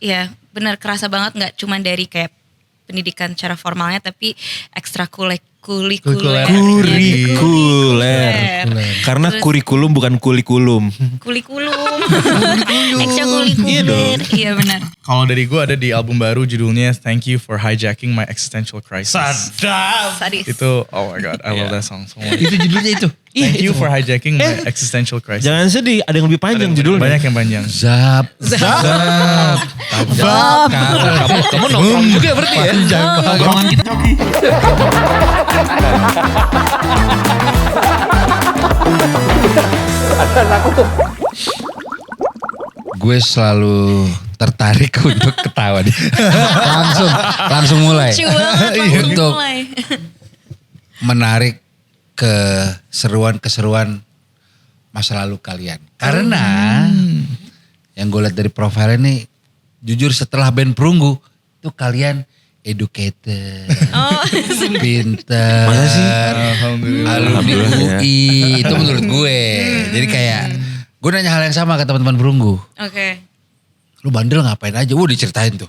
Iya, benar kerasa banget nggak cuma dari kayak pendidikan secara formalnya tapi ekstrakurikuler. Kurikuler. Karena Terus- kurikulum bukan kulikulum. Kurikulum. Ekstrakurikuler. Iya dong. Iya benar. Kalau dari gue ada di album baru judulnya Thank You for Hijacking My Existential Crisis. Sadap. Sadis. Itu oh my god, I love that song so much. Itu judulnya itu. Thank you for hijacking my existential crisis. Jangan sedih, ada yang lebih panjang judulnya. Banyak yang panjang. Zap. Kamu nongkrong juga berarti ya? Golongan kita. Gue selalu tertarik untuk ketawa nih. langsung mulai. Lucu banget langsung Untuk mulai. menarik keseruan-keseruan masa lalu kalian. Karena yang gue lihat dari profilnya nih, jujur setelah band Perunggu, tuh kalian educated, pinter, Masa sih? Alhamdulillah. alumni Alhamdulillah, UI, itu menurut gue. Jadi kayak, gue nanya hal yang sama ke teman-teman Perunggu. Oke. Lu bandel ngapain aja? Wah diceritain tuh.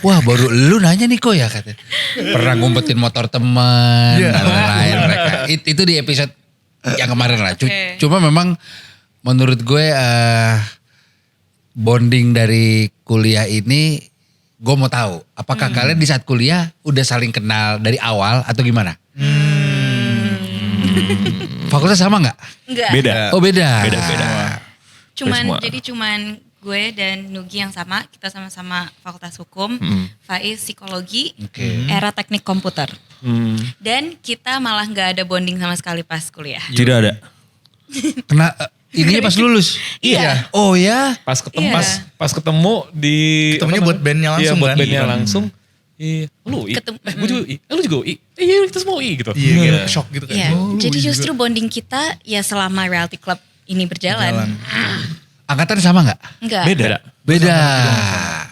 Wah baru lu nanya nih kok ya katanya. Pernah ngumpetin motor teman dan lain-lain mereka. Itu di episode yang kemarin lah. Oke. Cuma memang menurut gue bonding dari kuliah ini gue mau tahu. Apakah kalian di saat kuliah udah saling kenal dari awal atau gimana? Fakultas sama nggak? Enggak. Beda. Oh beda. Beda. Semua. Cuman gue dan Nugi yang sama, kita sama-sama Fakultas Hukum, Faiz Psikologi, Oke. Era Teknik Komputer. Hmm. Dan kita malah nggak ada bonding sama sekali pas kuliah. Tidak ada. Kena ininya pas lulus. Iya. Oh ya. Pas ketemu Iya. pas ketemu di Ketemunya apa buat bandnya namanya? langsung Iya, buat kan? bandnya Iya. langsung. Iya, lu UI. Ketemu- Gue juga UI. Lu juga UI. Iya, kita semua UI gitu. Iya, kayak shock gitu kan. Iya. Oh, Jadi juga. justru bonding kita ya selama Reality Club ini berjalan. Jalan. Angkatan sama nggak? Enggak. Beda. Beda.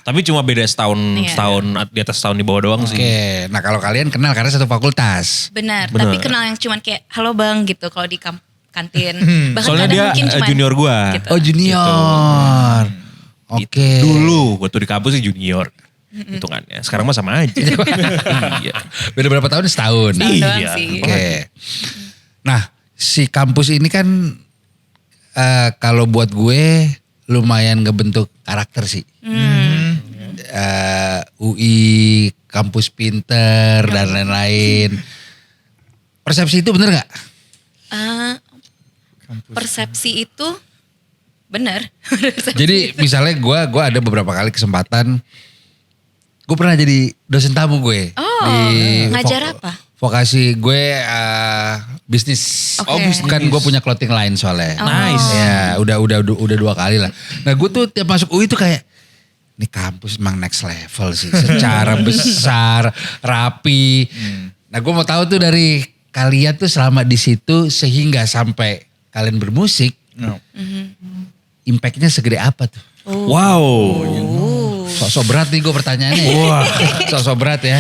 Tapi cuma beda setahun, Iya. setahun di atas setahun di bawah doang sih. Oke, nah kalau kalian kenal karena satu fakultas. Benar. Benar. Tapi kenal yang cuman kayak halo bang gitu kalau di kantin. Bahkan Soalnya kadang dia mungkin cuman junior gua. gitu. Oh junior. Oke. Dulu waktu di kampus sih junior. Hitungannya. Sekarang mah sama aja. Iya. Beda berapa tahun? Setahun. Setahun doang Iya. sih. Oke. Nah si kampus ini kan kalau buat gue lumayan ngebentuk karakter sih. UI, kampus pinter dan lain-lain. Persepsi itu bener gak? Eh, persepsi itu benar. Jadi misalnya gue ada beberapa kali kesempatan, gue pernah jadi dosen tamu gue. Oh, ngajar apa? Vokasi gue bisnis. Oke. Oh, bisnis. Kan gue punya clothing line soalnya. Oh. Nice. Ya udah 2 kali lah. Nah gue tuh tiap masuk UI tuh kayak, ini kampus emang next level sih. Secara besar, rapi. Nah gue mau tahu tuh dari kalian tuh selama di situ sehingga sampai kalian bermusik, No. impactnya segede apa tuh? Wow. Sok-sok berat nih gue pertanyaannya. Wah, sok-sok berat ya.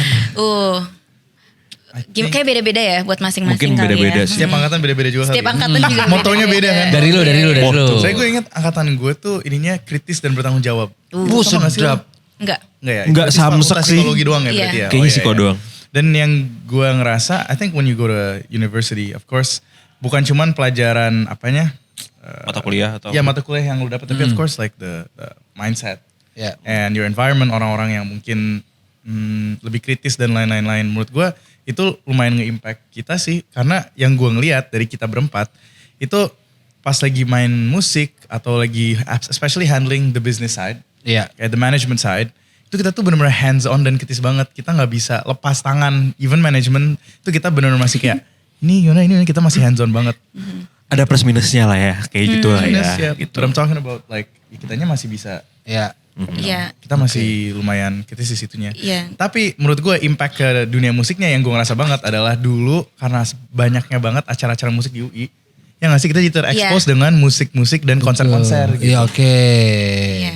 Kayak beda-beda ya buat masing-masing Mungkin kali beda-beda ya. sih. Setiap angkatan beda-beda juga Setiap kali. angkatan juga Motonya beda kan? Dari lu. Saya gue ingat angkatan gue tuh ininya kritis dan bertanggung jawab. Sama gak sih sedap. lo? Enggak. Enggak ya? Enggak, Itu samsek fakultas sih. Psikologi doang ya Iya. berarti ya? Kayaknya iya, psiko iya. doang. Dan yang gue ngerasa, I think when you go to university, of course, bukan cuman pelajaran apanya, Mata kuliah atau ya mata kuliah yang lu dapat, tapi of course like the mindset Ya. and your environment, orang-orang yang mungkin lebih kritis dan lain-lain. Menurut gue itu lumayan nge-impact kita sih, karena yang gue ngeliat dari kita berempat itu pas lagi main musik atau lagi especially handling the business side, Iya. kayak the management side, itu kita tuh benar-benar hands on dan kritis banget. Kita nggak bisa lepas tangan. Even management itu kita benar-benar masih kayak ini gimana ini kita masih hands on banget. ada plus minusnya lah ya. Kayak gitu lah ya. Yeah, Gitu. But I'm talking about like kitanya masih bisa. Ya. Iya. Kita masih lumayan kritis di situnya. Iya. Tapi menurut gue impact ke dunia musiknya yang gue ngerasa banget adalah dulu karena banyaknya banget acara-acara musik di UI. Ya gak sih kita jadi terekspos dengan musik-musik dan konser-konser gitu. Iya oke. Iya.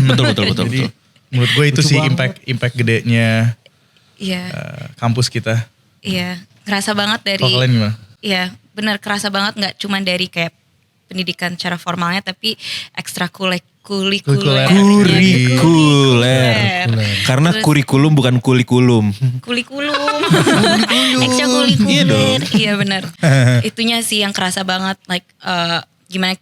Betul. Jadi menurut gue itu sih impact gedenya Iya. kampus kita. Iya. Ngerasa banget dari. Kalau kalian gimana? Iya, benar kerasa banget nggak cuma dari kayak pendidikan secara formalnya tapi ekstrakurikuler. Kurikuler. Karena Terus- kurikulum bukan kulikulum. Kulikulum. Ekstrakurikuler. Iya benar. Itunya sih yang kerasa banget like gimana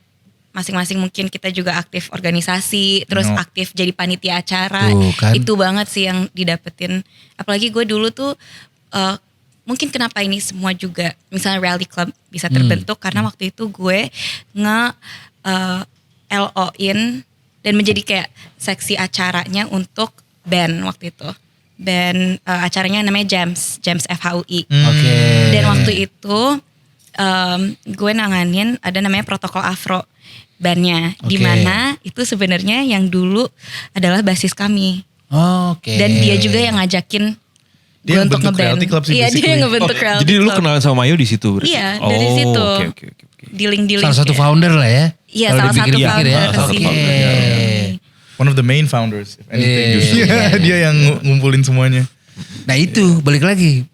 masing-masing mungkin kita juga aktif organisasi, terus No. aktif jadi panitia acara. Tuh, kan. Itu banget sih yang didapetin. Apalagi gue dulu tuh mungkin kenapa ini semua juga misalnya Rally Club bisa terbentuk karena waktu itu gue LO-in dan menjadi kayak seksi acaranya untuk band waktu itu. Band acaranya namanya Jams FHUI. Oke. Dan waktu itu gue nanganin ada namanya Protokol Afro bandnya, Oke. di mana itu sebenarnya yang dulu adalah basis kami. Oke. Dan dia juga yang ngajakin Dia gue yang untuk bentuk ngeband. Reality Club sih, Iya dia basically. yang ngebentuk Reality Jadi lu Club. kenalan sama Mayo di situ berarti? Iya, dari situ. Oke. Dealing-dealing. Salah satu kayak- founder lah ya. Iya Kalau salah satu dipikir-pikir founder ya. sih. Oke. One of the main founders, if anything. Iya, Justru iya, iya. dia yang ngumpulin semuanya. Nah itu balik lagi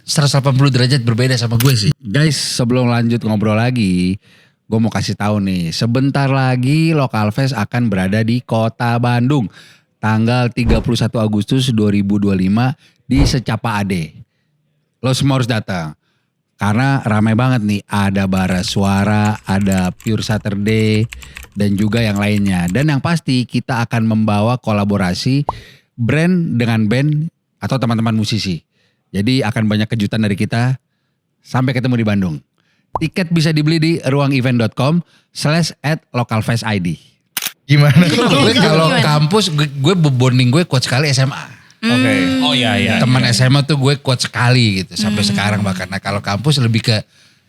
180 derajat berbeda sama gue sih. Guys sebelum lanjut ngobrol lagi, gue mau kasih tahu nih, sebentar lagi Local Fest akan berada di Kota Bandung. Tanggal 31 Agustus 2025 di Secapa Ade. Lo semua harus datang. Karena ramai banget nih, ada Bara Suara, ada Pure Saturday, dan juga yang lainnya. Dan yang pasti kita akan membawa kolaborasi brand dengan band atau teman-teman musisi. Jadi akan banyak kejutan dari kita. Sampai ketemu di Bandung. Tiket bisa dibeli di ruangevent.com/@localfestid. Gimana? Gue kalau Gimana? kampus, gue bonding gue kuat sekali SMA. Oke. Oh iya. Teman SMA tuh gue kuat sekali gitu. Sampai sekarang bahkan. Nah kalau kampus lebih ke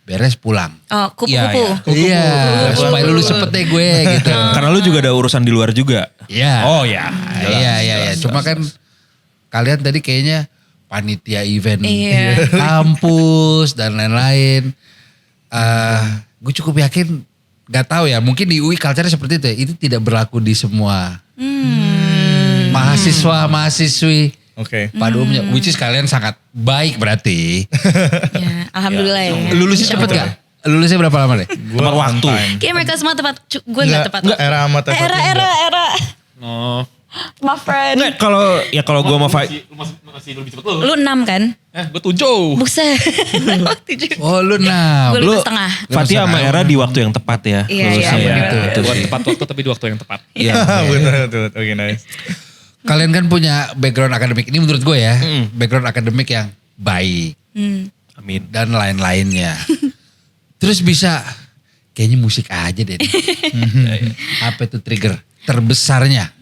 beres pulang. Oh kupu-kupu. Iya, supaya lulus cepet deh gue gitu. Karena lu juga ada urusan di luar juga. Iya. Oh ya. Iya. Cuma kan kalian tadi kayaknya panitia event Iya. kampus dan lain-lain. Gue cukup yakin, gak tahu ya, mungkin di UI culture-nya seperti itu ya. Itu tidak berlaku di semua mahasiswa-mahasiswi Oke. pada umumnya. Which is kalian sangat baik berarti. Ya, alhamdulillah ya. Lulusnya cepet gak? Lulusnya berapa lama deh? Gua Tepat on waktu. time. Kayak mereka semua tepat, gue gak tepat. Enggak, era amat Era. Oh. My friend. Enggak, kalau gue sama Fai. Lu masih lebih cepet lu. Lu 6 kan? Gue 7. Buset. Waktu juga. Oh lu 6. Gue 5 setengah. Fatia sama Era di waktu yang tepat ya. Iya, lulusnya iya, ya. bener. Itu Buat sih. tepat waktu tapi di waktu yang tepat. Iya. Betul. Oke, nice. Kalian kan punya background akademik, ini menurut gue ya, background akademik yang baik Amin. dan lain-lainnya. Terus bisa, kayaknya musik aja deh. Apa itu trigger terbesarnya?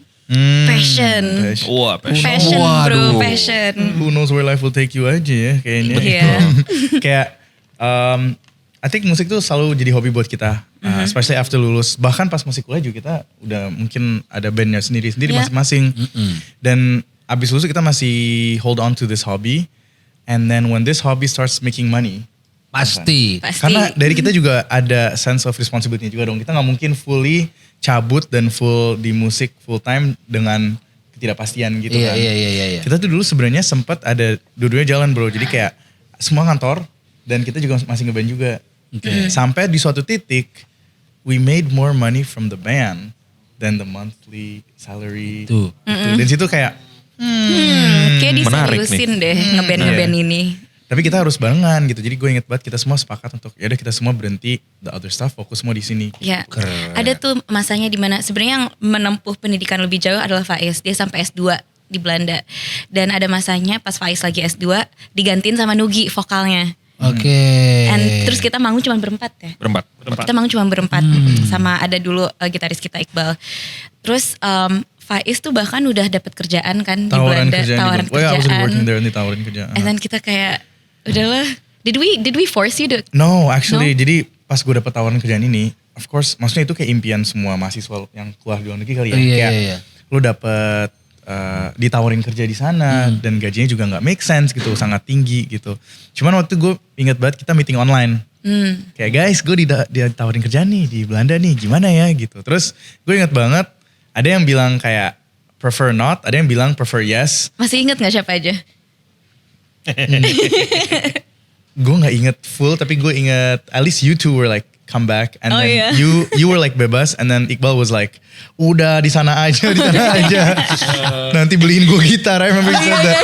Passion. Wah, passion. Passion Waduh. bro, passion. Who knows where life will take you aja ya kayaknya. Iya. Kayak I think musik tuh selalu jadi hobi buat kita. Especially after lulus. Bahkan pas masih kuliah juga kita udah mungkin ada bandnya sendiri-sendiri Iya. masing-masing. Dan abis lulus kita masih hold on to this hobby. And then when this hobby starts making money. Pasti. Pasti. Karena dari kita juga ada sense of responsibility juga dong. Kita gak mungkin fully cabut dan full di musik full time dengan ketidakpastian gitu kan. Iya. Kita tuh dulu sebenarnya sempat ada dua-duanya jalan bro. Jadi kayak semua kantor dan kita juga masih ngeband juga. Sampai di suatu titik we made more money from the band than the monthly salary. Tuh. Gitu. Dan situ kayak Kayak Menarik diseriusin deh ngeband-ngeband Iya. ini. tapi kita harus barengan gitu. Jadi gue inget banget kita semua sepakat untuk ya udah kita semua berhenti the other stuff, fokus semua di sini. Ya, Keren. ada tuh masanya dimana sebenarnya yang menempuh pendidikan lebih jauh adalah Faiz. Dia sampai S2 di Belanda. Dan ada masanya pas Faiz lagi S2 digantiin sama Nugi vokalnya. Oke. And terus kita manggung cuma berempat ya. Berempat. Kita manggung cuma berempat sama ada dulu gitaris kita Iqbal. Terus Faiz tuh bahkan udah dapat kerjaan kan di Tawaran Belanda, kerjaan tawaran juga. Oh ya, I was kerjaan. working there and ditawarin kerjaan. And then kita kayak udahlah. Did we force you to? No, actually, jadi pas gue dapet tawaran kerjaan ini, of course, maksudnya itu kayak impian semua mahasiswa yang keluar di luar negeri kali ya. Iya, Kayak iya. lu dapet ditawarin kerja di sana dan gajinya juga nggak make sense gitu, sangat tinggi gitu. Cuman waktu gue inget banget kita meeting online. Kayak guys, gue ditawarin kerjaan nih di Belanda nih, gimana ya gitu. Terus gue inget banget, ada yang bilang kayak prefer not, ada yang bilang prefer yes. Masih inget gak siapa aja? Gue nggak inget full, tapi gue inget at least you two were like come back and Oh, then yeah. you were like bebas and then Iqbal was like udah di sana aja nanti beliin gue gitar. I remember he said that.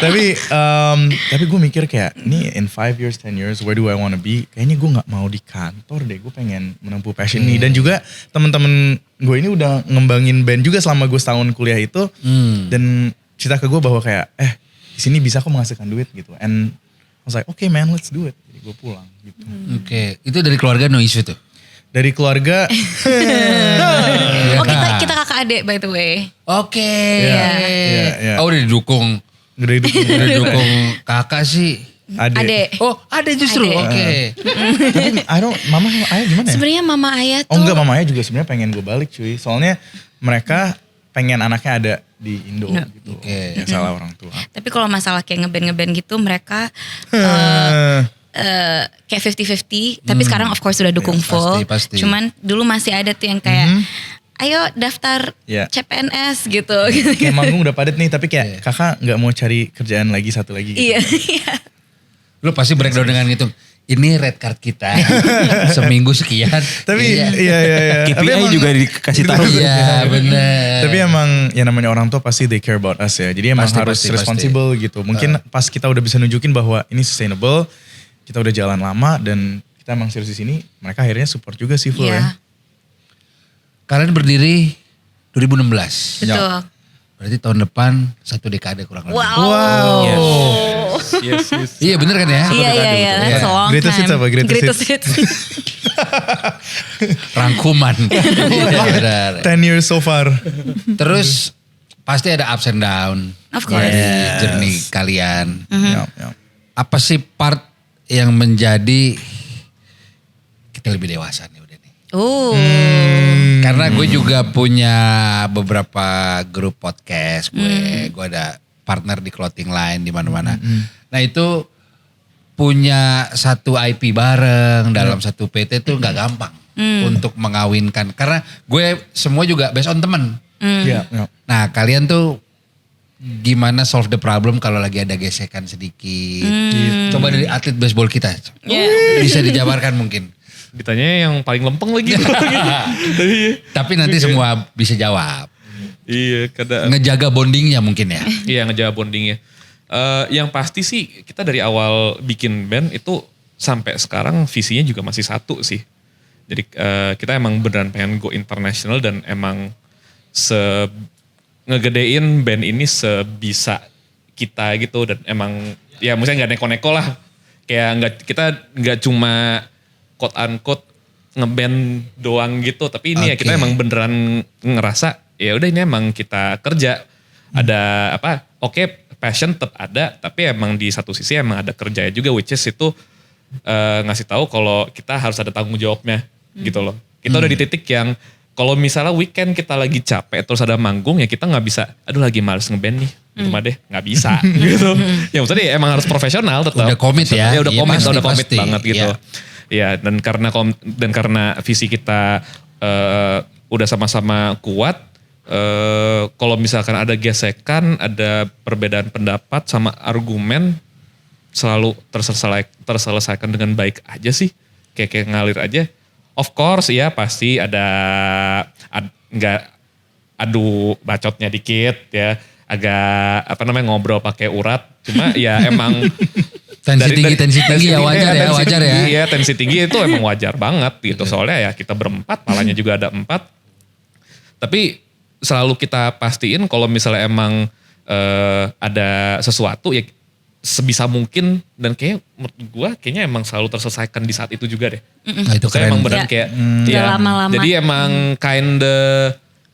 Tapi gue mikir kayak ini in 5 years 10 years where do I wanna be, kayaknya gue nggak mau di kantor deh, gue pengen menempuh passion ini. Dan juga temen-temen gue ini udah ngembangin band juga selama gue setahun kuliah itu dan cerita ke gue bahwa kayak di sini bisa kok menghasilkan duit gitu, and I was like okay man, let's do it. Jadi gue pulang gitu. Oke, itu dari keluarga no issue tuh. Dari keluarga Oh kita kakak adik by the way. Oke. Iya. Oh udah didukung. Udah Didukung kakak sih. Adik. Oh ada justru. Adek. Oke. Tapi mama ayah gimana ya? Sebenarnya mama ayah tuh. Oh enggak, mama ayah juga sebenarnya pengen gue balik cuy. Soalnya mereka pengen anaknya ada di Indo gitu. Oke. Ya salah orang tua. Tapi kalau masalah kayak ngeband gitu mereka kayak 50-50. Tapi sekarang of course sudah dukung full. pasti. Cuman dulu masih ada tuh yang kayak ayo daftar Iya. CPNS gitu. Kayak manggung udah padat nih, tapi kayak kakak nggak mau cari kerjaan lagi satu lagi gitu. Iya. Lu pasti breakdown dengan ngitung. Ini red card kita. Seminggu sekian. Tapi iya. Tapi KPI emang- juga dikasih tahu. Iya bener. Tapi emang ya namanya orang tua pasti they care about us ya. Jadi emang harus Pasti. responsible gitu. Mungkin pas kita udah bisa nunjukin bahwa ini sustainable, kita udah jalan lama dan kita emang serius di sini, mereka akhirnya support juga sih full ya. Iya. Kalian berdiri 2016. Betul. Berarti tahun depan 1 dekade kurang lebih. Wow. Yes. Iya bener kan ya? Iya. That's a long Greatest time. hits apa? Greatest hits. Rangkuman. Iya, benar. 10 years so far. Terus pasti ada ups and down. Of course. Dari journey kalian. Ya. Apa sih part yang menjadi kita lebih dewasa nih udah nih? Karena gue juga punya beberapa grup podcast gue ada partner di clothing line di mana-mana. Nah itu punya satu IP bareng dalam satu PT tuh nggak gampang untuk mengawinkan. Karena gue semua juga based on temen. Iya. Nah kalian tuh gimana solve the problem kalau lagi ada gesekan sedikit? Coba dari atlet baseball kita, bisa dijabarkan mungkin. Ditanya yang paling lempeng lagi. Tapi nanti semua bisa jawab. Iya, kadang. Ngejaga bondingnya mungkin ya. Iya, ngejawab bondingnya. Yang pasti sih kita dari awal bikin band itu sampai sekarang visinya juga masih satu sih. Jadi kita emang beneran pengen go international dan emang ngegedein band ini sebisa kita gitu. Dan emang ya maksudnya gak neko-neko lah. Kayak kita gak cuma quote unquote ngeband doang gitu. Tapi ini ya kita emang beneran ngerasa ya udah ini emang kita kerja. Ada apa, oke, passion tetap ada, tapi emang di satu sisi emang ada kerjanya juga, which is itu ngasih tahu kalau kita harus ada tanggung jawabnya gitu loh. Kita udah di titik yang kalau misalnya weekend kita lagi capek terus ada manggung ya kita nggak bisa, aduh lagi males ngeband nih, cuma deh nggak bisa gitu. Ya maksudnya emang harus profesional tetap. Udah komit ya. Ya udah Iya, komit, pasti, udah komit pasti. banget gitu. Ya dan karena visi kita udah sama-sama kuat. Kalau misalkan ada gesekan, ada perbedaan pendapat sama argumen selalu terselesaikan dengan baik aja sih, kayak ngalir aja. Of course ya pasti ada nggak adu bacotnya dikit ya, agak ngobrol pakai urat. Cuma ya emang Tensi tinggi ya wajar ya. Iya tensi tinggi itu emang wajar banget gitu. Soalnya ya kita berempat, palanya juga ada 4. Tapi selalu kita pastiin kalau misalnya emang ada sesuatu ya sebisa mungkin. Dan kayak menurut gue kayaknya emang selalu terselesaikan di saat itu juga deh. Nah, itu Saya keren. emang benar kayak Gak lama-lama. Jadi emang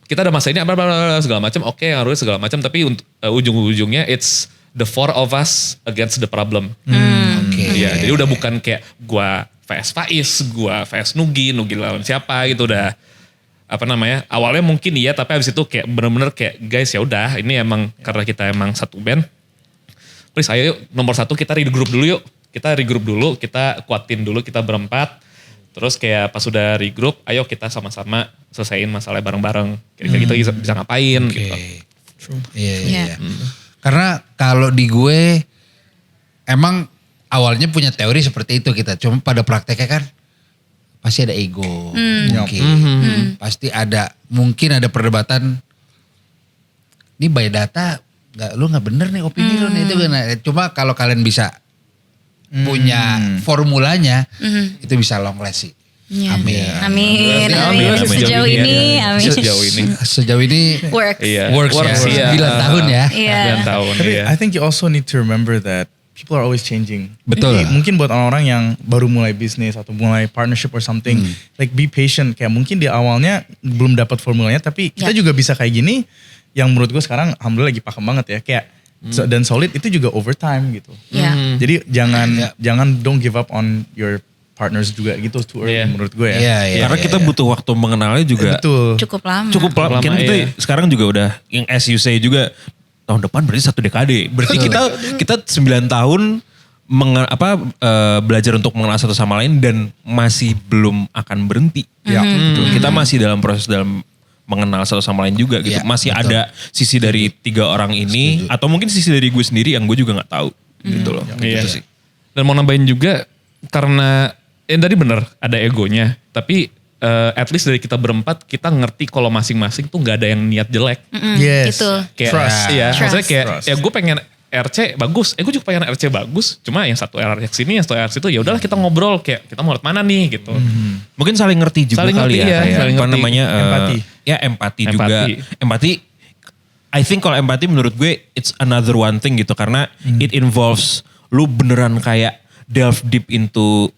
kita ada masa ini segala macam, oke harus segala macam, tapi ujung-ujungnya it's the 4 of us against the problem. Iya, jadi udah bukan kayak gua vs Faiz, gua vs Nugi lawan siapa gitu udah awalnya mungkin iya, tapi abis itu kayak bener-bener kayak guys ya udah ini emang karena kita emang satu band, please ayo yuk, nomor 1 kita regroup dulu yuk, kita kuatin dulu, kita berempat. Terus kayak pas udah regroup, ayo kita sama-sama selesaiin masalah bareng-bareng. Kira-kira kita bisa ngapain gitu. Iya. Karena kalau di gue emang awalnya punya teori seperti itu kita. Cuma pada prakteknya kan pasti ada ego, Yup. mungkin pasti ada, mungkin ada perdebatan. Ini by data, lu nggak bener nih opini lu nih itu kan. Cuma kalau kalian bisa punya formulanya, itu bisa long last sih. Iya. Amin. Amin. Amin. Amin. Sejauh ini, amin. Sejauh ini. Sejauh ini Works. Iya. works ya. 9 tahun ya. Iya. 9 tahun Tapi ya. I think you also need to remember that people are always changing. Betul. Jadi, mungkin buat orang-orang yang baru mulai bisnis atau mulai partnership or something, like be patient. Kayak mungkin di awalnya belum dapat formulanya, tapi kita juga bisa kayak gini. Yang menurut gue sekarang alhamdulillah lagi pakem banget ya. Kayak dan solid itu juga overtime gitu. Iya. Jadi jangan don't give up on your partners juga gitu too early menurut gue ya. Iya. Karena kita butuh waktu mengenalnya juga Betul. Cukup lama. cukup lama. Lama, Kita iya. sekarang juga udah yang as you say juga tahun depan berarti 1 dekade. Berarti kita 9 tahun belajar untuk mengenal satu sama lain dan masih belum akan berhenti. Ya. Gitu. Kita masih dalam proses dalam mengenal satu sama lain juga gitu. Iya, Masih betul. ada sisi dari 3 orang ini atau mungkin sisi dari gue sendiri yang gue juga nggak tahu gitu loh. Iya. Gitu sih. Dan mau nambahin juga karena tadi bener ada egonya, tapi at least dari kita berempat kita ngerti kalau masing-masing tuh nggak ada yang niat jelek. Yes. Gitu. Kayak Trust. Iya, Trust. maksudnya kayak Trust. ya gue pengen RC bagus, gue juga pengen RC bagus. Cuma yang satu RC sini, yang satu RC itu ya udahlah kita ngobrol kayak kita mau lihat mana nih gitu. Mungkin saling ngerti juga Saling kali ngerti, ya. iya, Kayak saling apa ngerti. namanya? Empati. Ya empati juga. Empati. Empati. I think kalau empati menurut gue it's another one thing gitu. Karena it involves lu beneran kayak delve deep into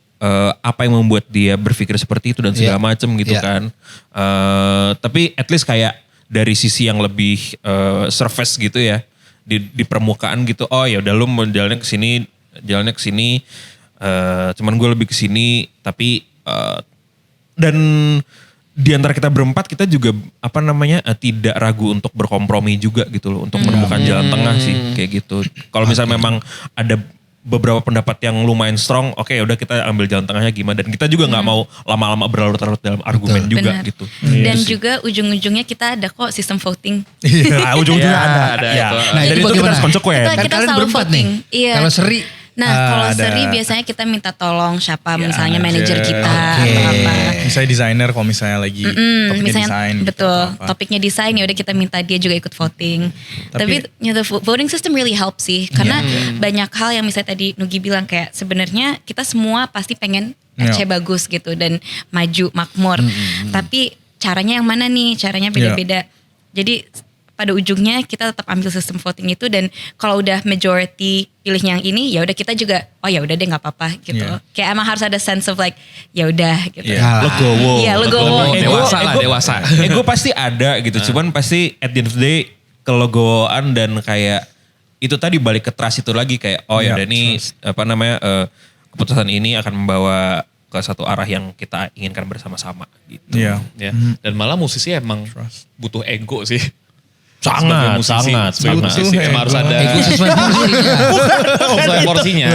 apa yang membuat dia berpikir seperti itu dan segala macem gitu kan. Tapi at least kayak dari sisi yang lebih surface gitu ya. Di permukaan gitu. Oh ya udah lu mau jalannya ke sini. Cuman gue lebih ke sini. Tapi dan di antara kita berempat kita juga tidak ragu untuk berkompromi juga gitu loh. Untuk menemukan jalan tengah sih kayak gitu. Kalau misalnya memang ada beberapa pendapat yang lumayan strong, oke udah kita ambil jalan tengahnya gimana. Dan kita juga nggak mau lama-lama berlarut-larut dalam argumen juga Benar. gitu. Dan juga ujung-ujungnya kita ada kok sistem voting. Nah, ujung-ujungnya Iya, ada. ada Ya. itu. Nah, Dan itu itu kita bagaimana? harus konsekuen. Kita- Kan kalian selalu berempat voting. nih. Iya. Kalau Seri, Nah kalau ada. seri biasanya kita minta tolong siapa misalnya manajer. manajer kita Oke. atau apa. Misalnya desainer kalau misalnya lagi topiknya Misalnya desain. gitu, betul atau apa. topiknya desain ya udah kita minta dia juga ikut voting. Tapi the voting system really help sih karena banyak hal yang misalnya tadi Nugi bilang kayak sebenarnya kita semua pasti pengen RC bagus gitu dan maju makmur. Tapi caranya yang mana nih? Caranya beda-beda. Jadi pada ujungnya kita tetap ambil sistem voting itu dan kalau udah majority pilih yang ini ya udah kita juga oh ya udah deh nggak apa-apa gitu. Yeah. Kayak emang harus ada sense of like ya udah gitu. Yeah. Legowo. Iya, legowo. Dewasa lah, dewasa. Ego pasti ada gitu. Cuman pasti at the end of the day kelegowoan dan kayak itu tadi balik ke trust itu lagi kayak oh ya Yeah, udah nih trust. keputusan ini akan membawa ke satu arah yang kita inginkan bersama-sama gitu. Iya. Ya. Dan malah musisi emang butuh ego sih. Sebagai Sangat, musisi, sangat, sebagai sangat. musisi emang harus ada ego sesuai porsinya. sesuai porsinya.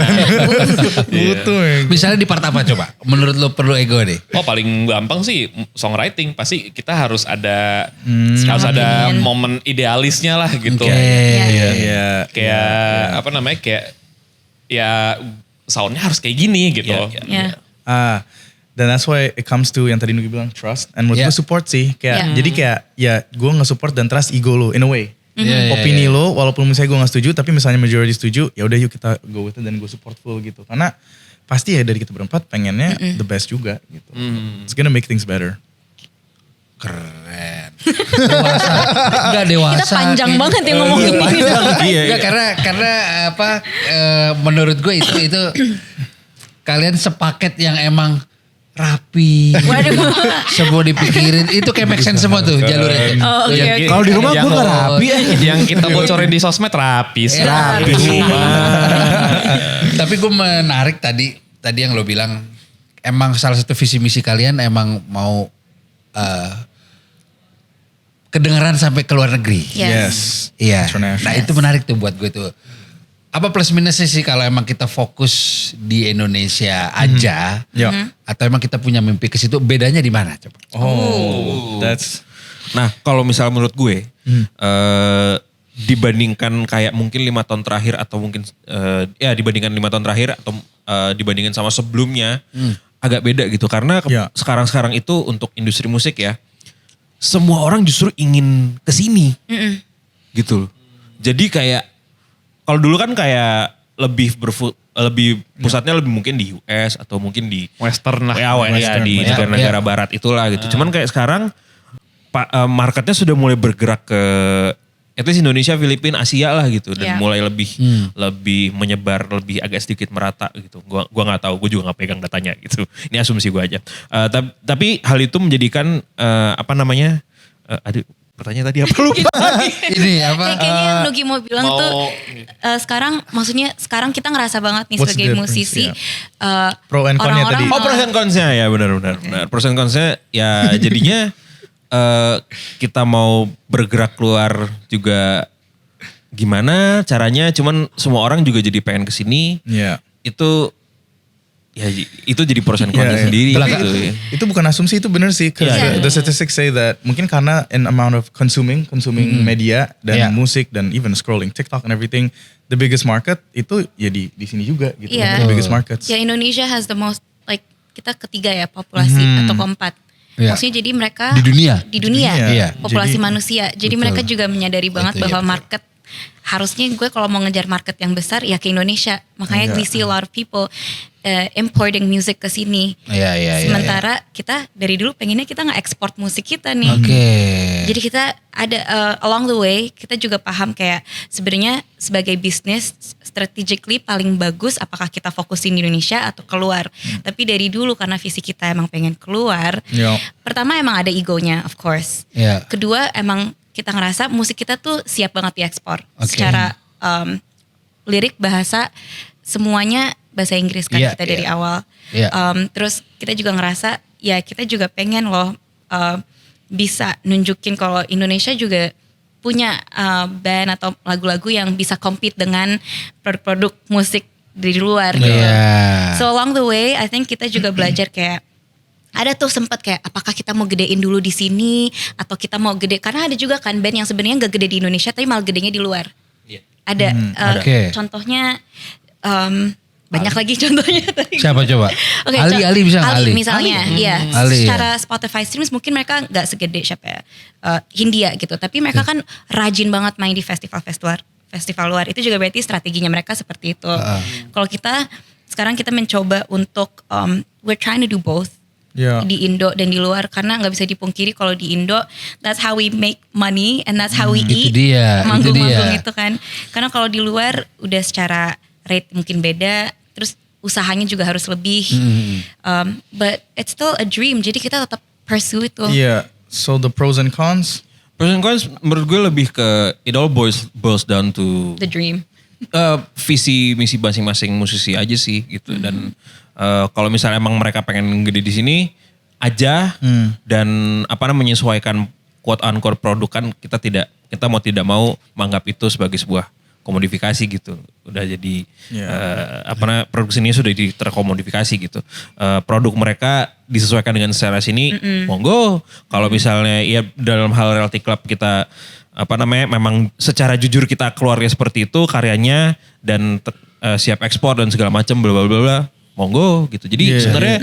Butuh ya. Misalnya di part apa coba? Menurut lo perlu ego nih? Oh paling gampang sih songwriting pasti kita harus ada momen idealisnya lah gitu. Oke. Iya. Kayak apa namanya kayak ya soundnya harus kayak gini gitu. Ya. Dan that's why it comes to yang tadi Nugi bilang trust. And menurut Yeah. gue support sih. Kayak, Yeah. Jadi kayak ya gue nge-support dan trust ego lo in a way. Yeah, yeah, Opini yeah. lo walaupun misalnya gue gak setuju tapi misalnya majority setuju ya udah yuk kita go with it dan gue support full gitu. Karena pasti ya dari kita berempat pengennya the best juga gitu. It's gonna make things better. Keren. Dewasa. Enggak dewasa. Kita panjang kayaknya. banget yang ngomong ini. Iya, Enggak, karena apa menurut gue itu kalian sepaket yang emang rapi. Waduh. Semua dipikirin itu kayak make sense semua tuh jalurnya. Oh, oke, oke. Kalau di rumah gue gak rapi. Yang kita bocorin di sosmed rapi. Rapi. semua. Tapi gue menarik tadi yang lo bilang emang salah satu visi misi kalian emang mau kedengeran sampai ke luar negeri. Yes. Iya. International. Nah itu menarik tuh buat gue tuh. Apa plus minusnya sih kalau emang kita fokus di Indonesia aja, Ya. atau emang kita punya mimpi ke situ? Bedanya di mana coba? That's Nah kalau misalnya menurut gue dibandingkan kayak mungkin 5 tahun terakhir atau mungkin dibandingkan 5 tahun terakhir atau dibandingkan sama sebelumnya, agak beda gitu karena Ya. sekarang itu untuk industri musik ya semua orang justru ingin kesini gitu loh. Jadi kayak kalau dulu kan kayak lebih pusatnya lebih mungkin di US atau mungkin di Western lah. ya di negara-negara barat itulah gitu. Cuman kayak sekarang marketnya sudah mulai bergerak ke at least Indonesia, Filipina, Asia lah gitu dan Yeah. mulai lebih menyebar, lebih agak sedikit merata gitu. Gua nggak tahu, gue juga nggak pegang datanya gitu. Ini asumsi gue aja. Tapi hal itu menjadikan aduh pertanyaan tadi apa lupa? Ini apa? Kayaknya yang Nugi mau bilang tuh sekarang kita ngerasa banget nih What's the sebagai difference, musisi. Pro and con-nya orang-orang tadi. Oh pros and cons-nya ya benar. Pros and cons-nya ya jadinya kita mau bergerak keluar juga gimana caranya, cuman semua orang juga jadi pengen kesini. Iya. Itu jadi pros and cons sendiri Tapi gitu ya. itu bukan asumsi, itu benar sih. 'Cause the statistics say that mungkin karena an amount of consuming media dan musik dan even scrolling TikTok and everything, the biggest market itu ya di sini juga gitu. Iya. The biggest markets. Ya Indonesia has the most kita ketiga ya populasi atau keempat. Iya. Maksudnya jadi mereka Di dunia? di dunia, Iya. populasi Jadi- manusia. Jadi Betul. mereka juga menyadari banget Itu, bahwa iya, betul. market harusnya gue kalau mau ngejar market yang besar ya ke Indonesia. Makanya Iya. we see a lot of people importing music ke sini. Iya. Sementara kita dari dulu pengennya kita nge-export musik kita nih. Oke. Jadi kita ada along the way kita juga paham kayak sebenarnya sebagai bisnis strategically paling bagus apakah kita fokusin di Indonesia atau keluar. Tapi dari dulu karena visi kita emang pengen keluar. Iya. Pertama emang ada egonya of course. Iya. Kedua emang kita ngerasa musik kita tuh siap banget diekspor. Oke. Secara lirik, bahasa, semuanya bahasa Inggris kan Iya, kita dari iya. awal. Iya. Terus kita juga ngerasa ya kita juga pengen loh bisa nunjukin kalau Indonesia juga punya band atau lagu-lagu yang bisa compete dengan produk-produk musik dari luar gitu. Iya. So along the way I think kita juga belajar kayak ada tuh sempat kayak apakah kita mau gedein dulu di sini atau kita mau gede karena ada juga kan band yang sebenarnya gak gede di Indonesia tapi malah gedenya di luar. Ada, Oke. contohnya banyak lagi contohnya tadi. Siapa coba? Oke, Ali bisa nggak Ali? misalnya, iya. Ali, Secara Spotify streams mungkin mereka nggak segede siapa ya, Hindia gitu. Tapi mereka kan rajin banget main di festival luar. Itu juga berarti strateginya mereka seperti itu. Kalau kita sekarang kita mencoba untuk we're trying to do both. Iya. Di Indo dan di luar karena nggak bisa dipungkiri kalau di Indo that's how we make money and that's how we Itu eat. dia, Manggung-manggung itu dia. itu kan. Karena kalau di luar udah secara rate mungkin beda, terus usahanya juga harus lebih. But it's still a dream. Jadi kita tetap pursue itu. Iya. So the pros and cons. Pros and cons menurut gue lebih ke it all boils down to The dream. visi misi masing-masing musisi aja sih gitu dan kalau misalnya emang mereka pengen gede di sini aja dan menyesuaikan quote unquote produk kan kita tidak mau menganggap itu sebagai sebuah komodifikasi gitu udah jadi produksinya sudah terkomodifikasi gitu produk mereka disesuaikan dengan selera sini monggo kalau misalnya ya dalam hal Realty Club kita memang secara jujur kita keluarnya seperti itu karyanya dan siap ekspor dan segala macam bla bla bla monggo gitu. Jadi sebenarnya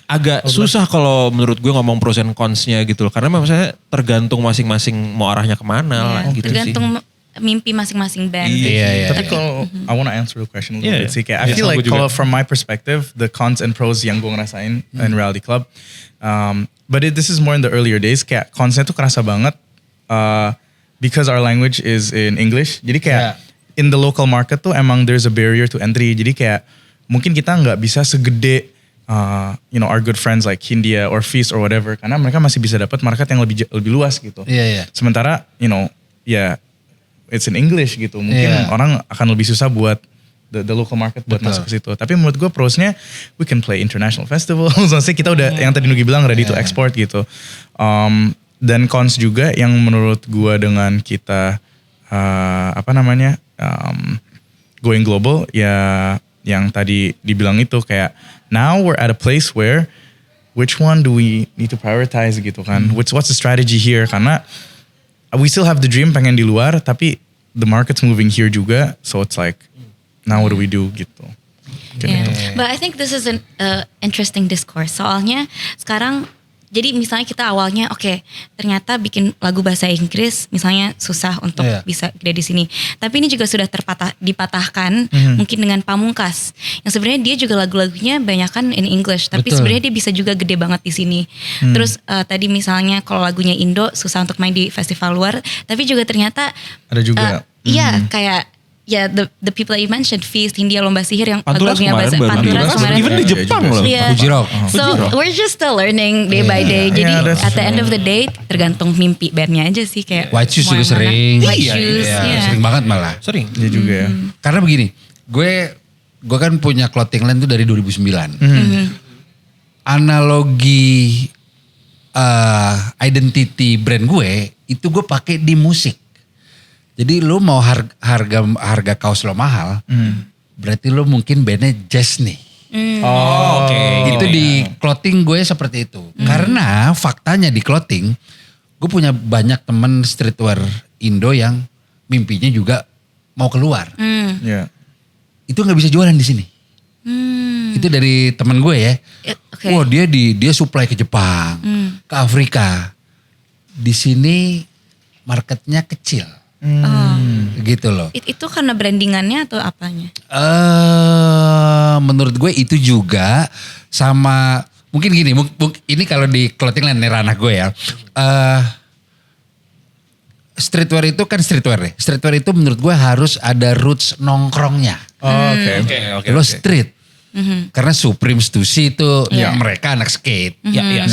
agak susah kalau menurut gue ngomong pros and cons-nya gitu loh. Karena maksudnya tergantung masing-masing mau arahnya kemana lah gitu tergantung sih. mimpi masing-masing band. Iya. Tapi kalau I want to answer the question a little Yeah. bit sih. Kayak I feel like kalau from my perspective, the cons and pros yang gue ngerasain in Reality Club. But this is more in the earlier days. Kayak consnya tuh kerasa banget. Because our language is in English. Jadi kayak in the local market tuh emang there's a barrier to entry. Jadi kayak mungkin kita nggak bisa segede our good friends like Hindia or Feast or whatever. Karena mereka masih bisa dapat market yang lebih luas gitu. Iya. Sementara it's in English gitu. Mungkin orang akan lebih susah buat the local market buat masuk ke situ. Tapi menurut gue prosnya we can play international festivals. Maksudnya kita udah yang tadi Nugi bilang ready to export gitu. Dan cons juga yang menurut gue dengan kita going global ya yang tadi dibilang itu kayak now we're at a place where which one do we need to prioritize gitu kan. What's the strategy here karena we still have the dream pengen di luar tapi the market's moving here juga so it's like now what do we do gitu. Yeah. But I think this is an interesting discourse. Soalnya sekarang jadi misalnya kita awalnya ternyata bikin lagu bahasa Inggris misalnya susah untuk bisa gede di sini. Tapi ini juga sudah dipatahkan mungkin dengan Pamungkas. Yang sebenarnya dia juga lagu-lagunya banyakan in English, tapi sebenarnya dia bisa juga gede banget di sini. Terus tadi misalnya kalau lagunya Indo susah untuk main di festival luar, tapi juga ternyata ada juga. Iya kayak the people that you mentioned, Feast, Hindia, Lomba Sihir yang Panturas lagunya kemarin baru. Panturas kemarin. Even di Jepang loh. Yeah. Fujirok. So we're just still learning day by day. Jadi at the end of the day tergantung mimpi bandnya aja sih kayak. White Shoes mau juga yang mana. sering. White Shoes, Sering banget malah. Sering. Iya juga ya. Karena begini, gue kan punya clothing line tuh dari 2009. Analogi identity brand gue itu gue pakai di musik. Jadi lu mau harga kaos lo mahal, berarti lu mungkin bandnya jazz nih. Oh, oke. Itu di clothing gue seperti itu. Karena faktanya di clothing, gue punya banyak temen streetwear Indo yang mimpinya juga mau keluar. Iya. Itu nggak bisa jualan di sini. Itu dari temen gue ya. Wah dia supply ke Jepang, ke Afrika. Di sini marketnya kecil. Gitu loh. Itu karena brandingannya atau apanya? Menurut gue itu juga sama mungkin gini. Ini kalau di clothing line ranah gue ya. Streetwear itu kan streetwear deh. Streetwear itu menurut gue harus ada roots nongkrongnya. Oke. Lo street. Karena Supreme Stussy itu mereka anak skate,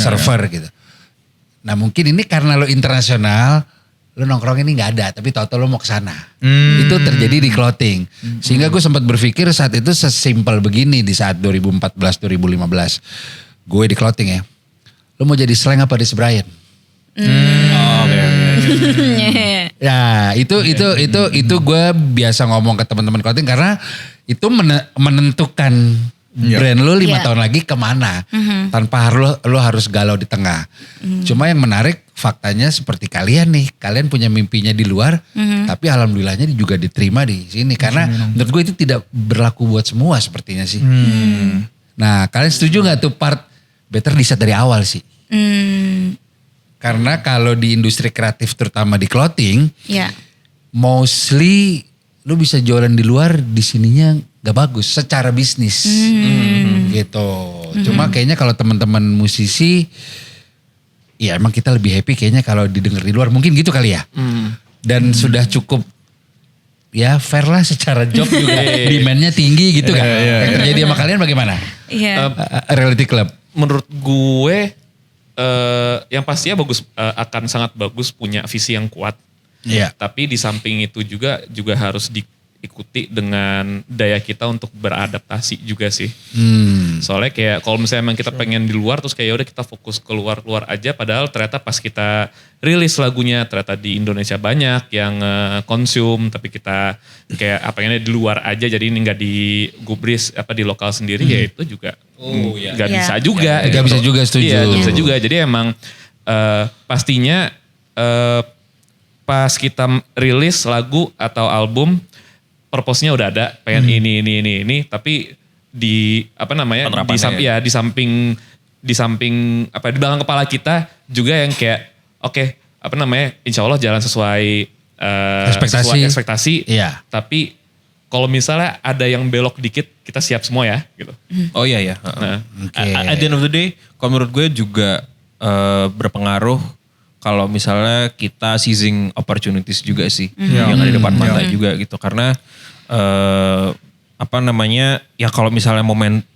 surfer gitu. Nah mungkin ini karena lo internasional, lo nongkrong ini nggak ada, tapi tau-tau lo mau ke sana. Itu terjadi di clothing. Sehingga gue sempat berpikir saat itu sesimpel begini di saat 2014-2015. Gue di clothing ya. Lo mau jadi Slang apa Des Bryant? Ya itu gue biasa ngomong ke teman-teman clothing karena itu menentukan brand lo 5 tahun lagi kemana. Tanpa lo harus galau di tengah. Cuma yang menarik faktanya seperti kalian nih. Kalian punya mimpinya di luar. Tapi alhamdulillahnya juga diterima di sini. Karena menurut gue itu tidak berlaku buat semua sepertinya sih. Nah kalian setuju gak tuh part better di set dari awal sih? Karena kalau di industri kreatif terutama di clothing. Mostly lo bisa jualan di luar, di sininya gak bagus secara bisnis gitu. Cuma kayaknya kalau teman-teman musisi, ya emang kita lebih happy kayaknya kalau didengar di luar. Mungkin gitu kali ya. Dan sudah cukup ya fair lah secara job juga. Demandnya tinggi gitu kan. Yang terjadi sama kalian bagaimana? Reality Club. Menurut gue yang pastinya bagus, akan sangat bagus punya visi yang kuat. Tapi di samping itu juga harus diikuti dengan daya kita untuk beradaptasi juga sih. Soalnya kayak kalau misalnya emang kita pengen di luar terus kayak udah kita fokus keluar aja, padahal ternyata pas kita rilis lagunya ternyata di Indonesia banyak yang konsum, tapi kita kayak pengennya di luar aja, jadi ini nggak digubris di lokal sendiri, ya itu juga nggak bisa juga. Nggak bisa juga, setuju. Iya, nggak bisa juga. Jadi emang pastinya pas kita rilis lagu atau album, purpose-nya udah ada, pengen ini, tapi di di samping di belakang kepala kita juga yang kayak insya Allah jalan sesuai ekspektasi. Tapi kalau misalnya ada yang belok dikit, kita siap semua ya gitu. Oh iya. At the end of the day, kalau menurut gue juga berpengaruh kalau misalnya kita seizing opportunities juga sih yang ada di depan mata juga gitu. Karena ya kalau misalnya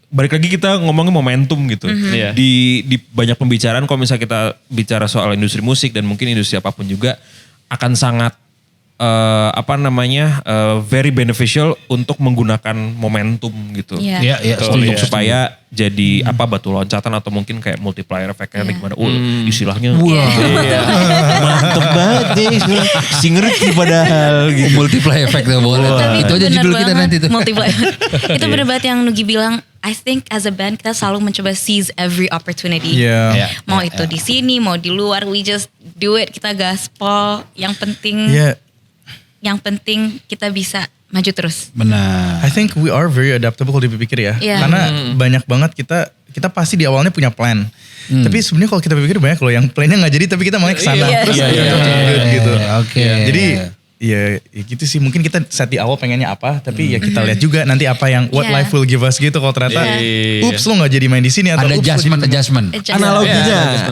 balik lagi kita ngomongin momentum gitu. Di banyak pembicaraan kalau misalnya kita bicara soal industri musik dan mungkin industri apapun juga akan sangat very beneficial untuk menggunakan momentum gitu. Untuk supaya jadi batu loncatan atau mungkin kayak multiplier effect-nya gimana. Istilahnya. Mantep banget deh. Si ngerti padahal gitu. Multiplier effect boleh. Itu aja judul kita nanti tuh. Multiplier. Itu bener banget yang Nugi bilang. I think as a band kita selalu mencoba seize every opportunity. Mau itu di sini, mau di luar, we just do it. Kita gaspol. Yang penting. yang penting kita bisa maju terus. Benar. I think we are very adaptable kalau dipikir ya. Iya. Karena banyak banget kita pasti di awalnya punya plan. Tapi sebenarnya kalau kita pikir banyak loh yang plannya nggak jadi tapi kita malah kesana. Iya. Terus Iya, itu good gitu. Oke. Jadi ya gitu sih. Mungkin kita set di awal pengennya apa. Tapi ya kita lihat juga nanti apa yang what Iya. life will give us gitu. Kalau ternyata ups lo gak jadi main di sini. Atau Ada ups, lo jadi- adjustment.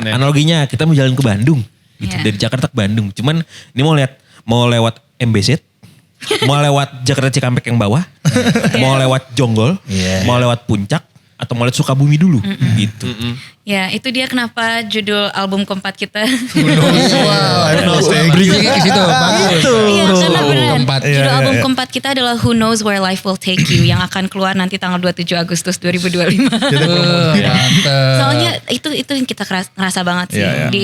Analoginya kita mau jalan ke Bandung gitu. Iya. Dari Jakarta ke Bandung. Cuman ini mau lewat MBZ, mau lewat Jakarta Cikampek yang bawah, mau lewat Jonggol, Iya. mau lewat Puncak, atau mau lewat Sukabumi dulu gitu. Ya itu dia kenapa judul album keempat kita. Bridging-nya ke situ. Bagus. Iya karena beneran. Keempat. Judul album keempat kita adalah Who Knows Where Life Will Take You yang akan keluar nanti tanggal 27 Agustus 2025. Mantep. Soalnya itu yang kita ngerasa banget sih. Iya, iya. Di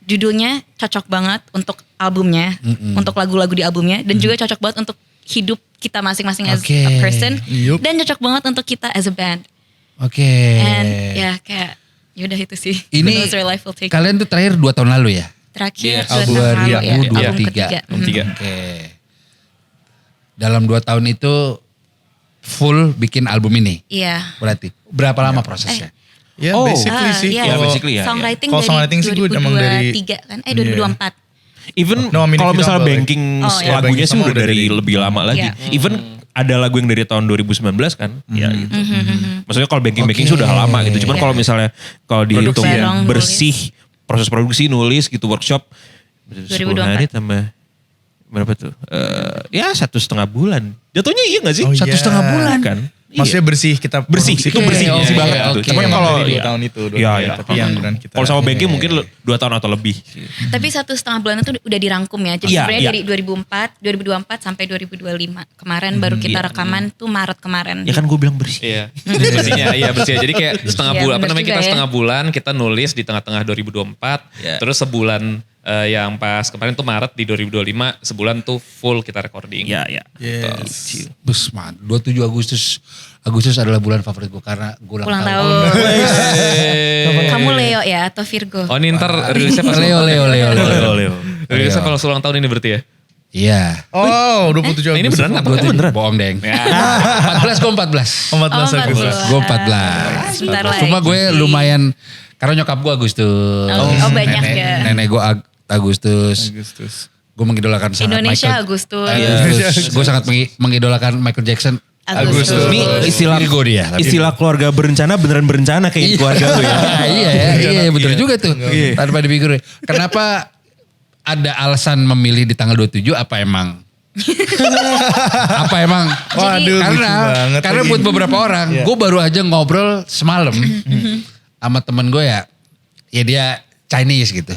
judulnya cocok banget untuk albumnya, untuk lagu-lagu di albumnya, dan juga cocok banget untuk hidup kita masing-masing as Oke. a person, Yup. dan cocok banget untuk kita as a band. Oke. And ya kayak yaudah itu sih. Who Ini Knows Where Life Will Take You. kalian tuh terakhir 2 tahun lalu ya? Terakhir Yes. 2 tahun lalu ya, album 2023. ketiga. Album 3. Oke. Dalam 2 tahun itu full bikin album ini. Iya. Berarti berapa lama prosesnya? Ya Oh. basically sih. Iya. Ya, Kalau- basically ya. Songwriting Kalau dari songwriting sih gue emang dari- 2023 kan? 2024. Even No, I mean, kalau if you misalnya don't go, banking Oh, iya. lagunya Banking sih sama udah udah dari dari- lebih lama lagi. Iya. Even ada lagu yang dari tahun 2019 kan. Ya gitu. Maksudnya kalau banking Oke. sudah lama gitu. Cuman Iya. kalau misalnya kalau dihitung Produksi ya. Bareng bersih proses produksi nulis gitu workshop 10 hari 2024. tambah berapa tuh? Ya 1,5 bulan. Jatuhnya iya gak sih? Oh, 1,5 iya. bulan. Kan? Maksudnya bersih kita Bersih, produksi. itu bersih, Oke, bersih banget oke. tuh. Cuman Emang kalau dari 2 iya. tahun itu, Iya, iya. tapi yang beneran kita. Kalau sama banking mungkin 2 tahun atau lebih. Tapi 1,5 bulan itu udah dirangkum ya. Jadi Iya, sebenarnya iya. dari 2024 sampai 2025. Kemarin baru kita rekaman tuh Maret kemarin. Ya kan gue bilang bersih. Iya. Bersihnya, iya bersihnya. Jadi kayak setengah Iya, bulan, apa bener namanya juga kita ya. setengah bulan kita nulis di tengah-tengah 2024. Iya. Terus sebulan yang pas kemarin tuh Maret di 2025, sebulan tuh full kita recording. Ya, ya. Yes. Bus, man. 27 Agustus adalah bulan favorit gue karena gue Ulang tahun. Kamu Leo ya atau Virgo? Oh ini ntar rilisnya pas Leo. rilisnya kalau ulang tahun ini berarti ya? Iya. Oh 27 Ini Agustus. beneran apa? Gue beneran? bohong deng. 14 gue 14. 14 Agustus. Gue 14. Bentar lagi. Cuma gue lumayan, karena nyokap gue Agustus. Oh, banyak ya. Nenek gue Agustus. Agustus. Gue mengidolakan sangat Indonesia Michael. Agustus. Gue sangat mengidolakan Michael Jackson. Agustus. Ini istilah Virgo dia. tapi- istilah keluarga berencana beneran berencana kayak keluarga tuh ya. Iya betul juga tuh. Tanpa dipikir. Kenapa ada alasan memilih di tanggal 27 apa emang? Apa emang? Waduh, lucu banget karena lagi. buat beberapa orang, Iya. gue baru aja ngobrol semalam sama temen gue ya dia Chinese gitu.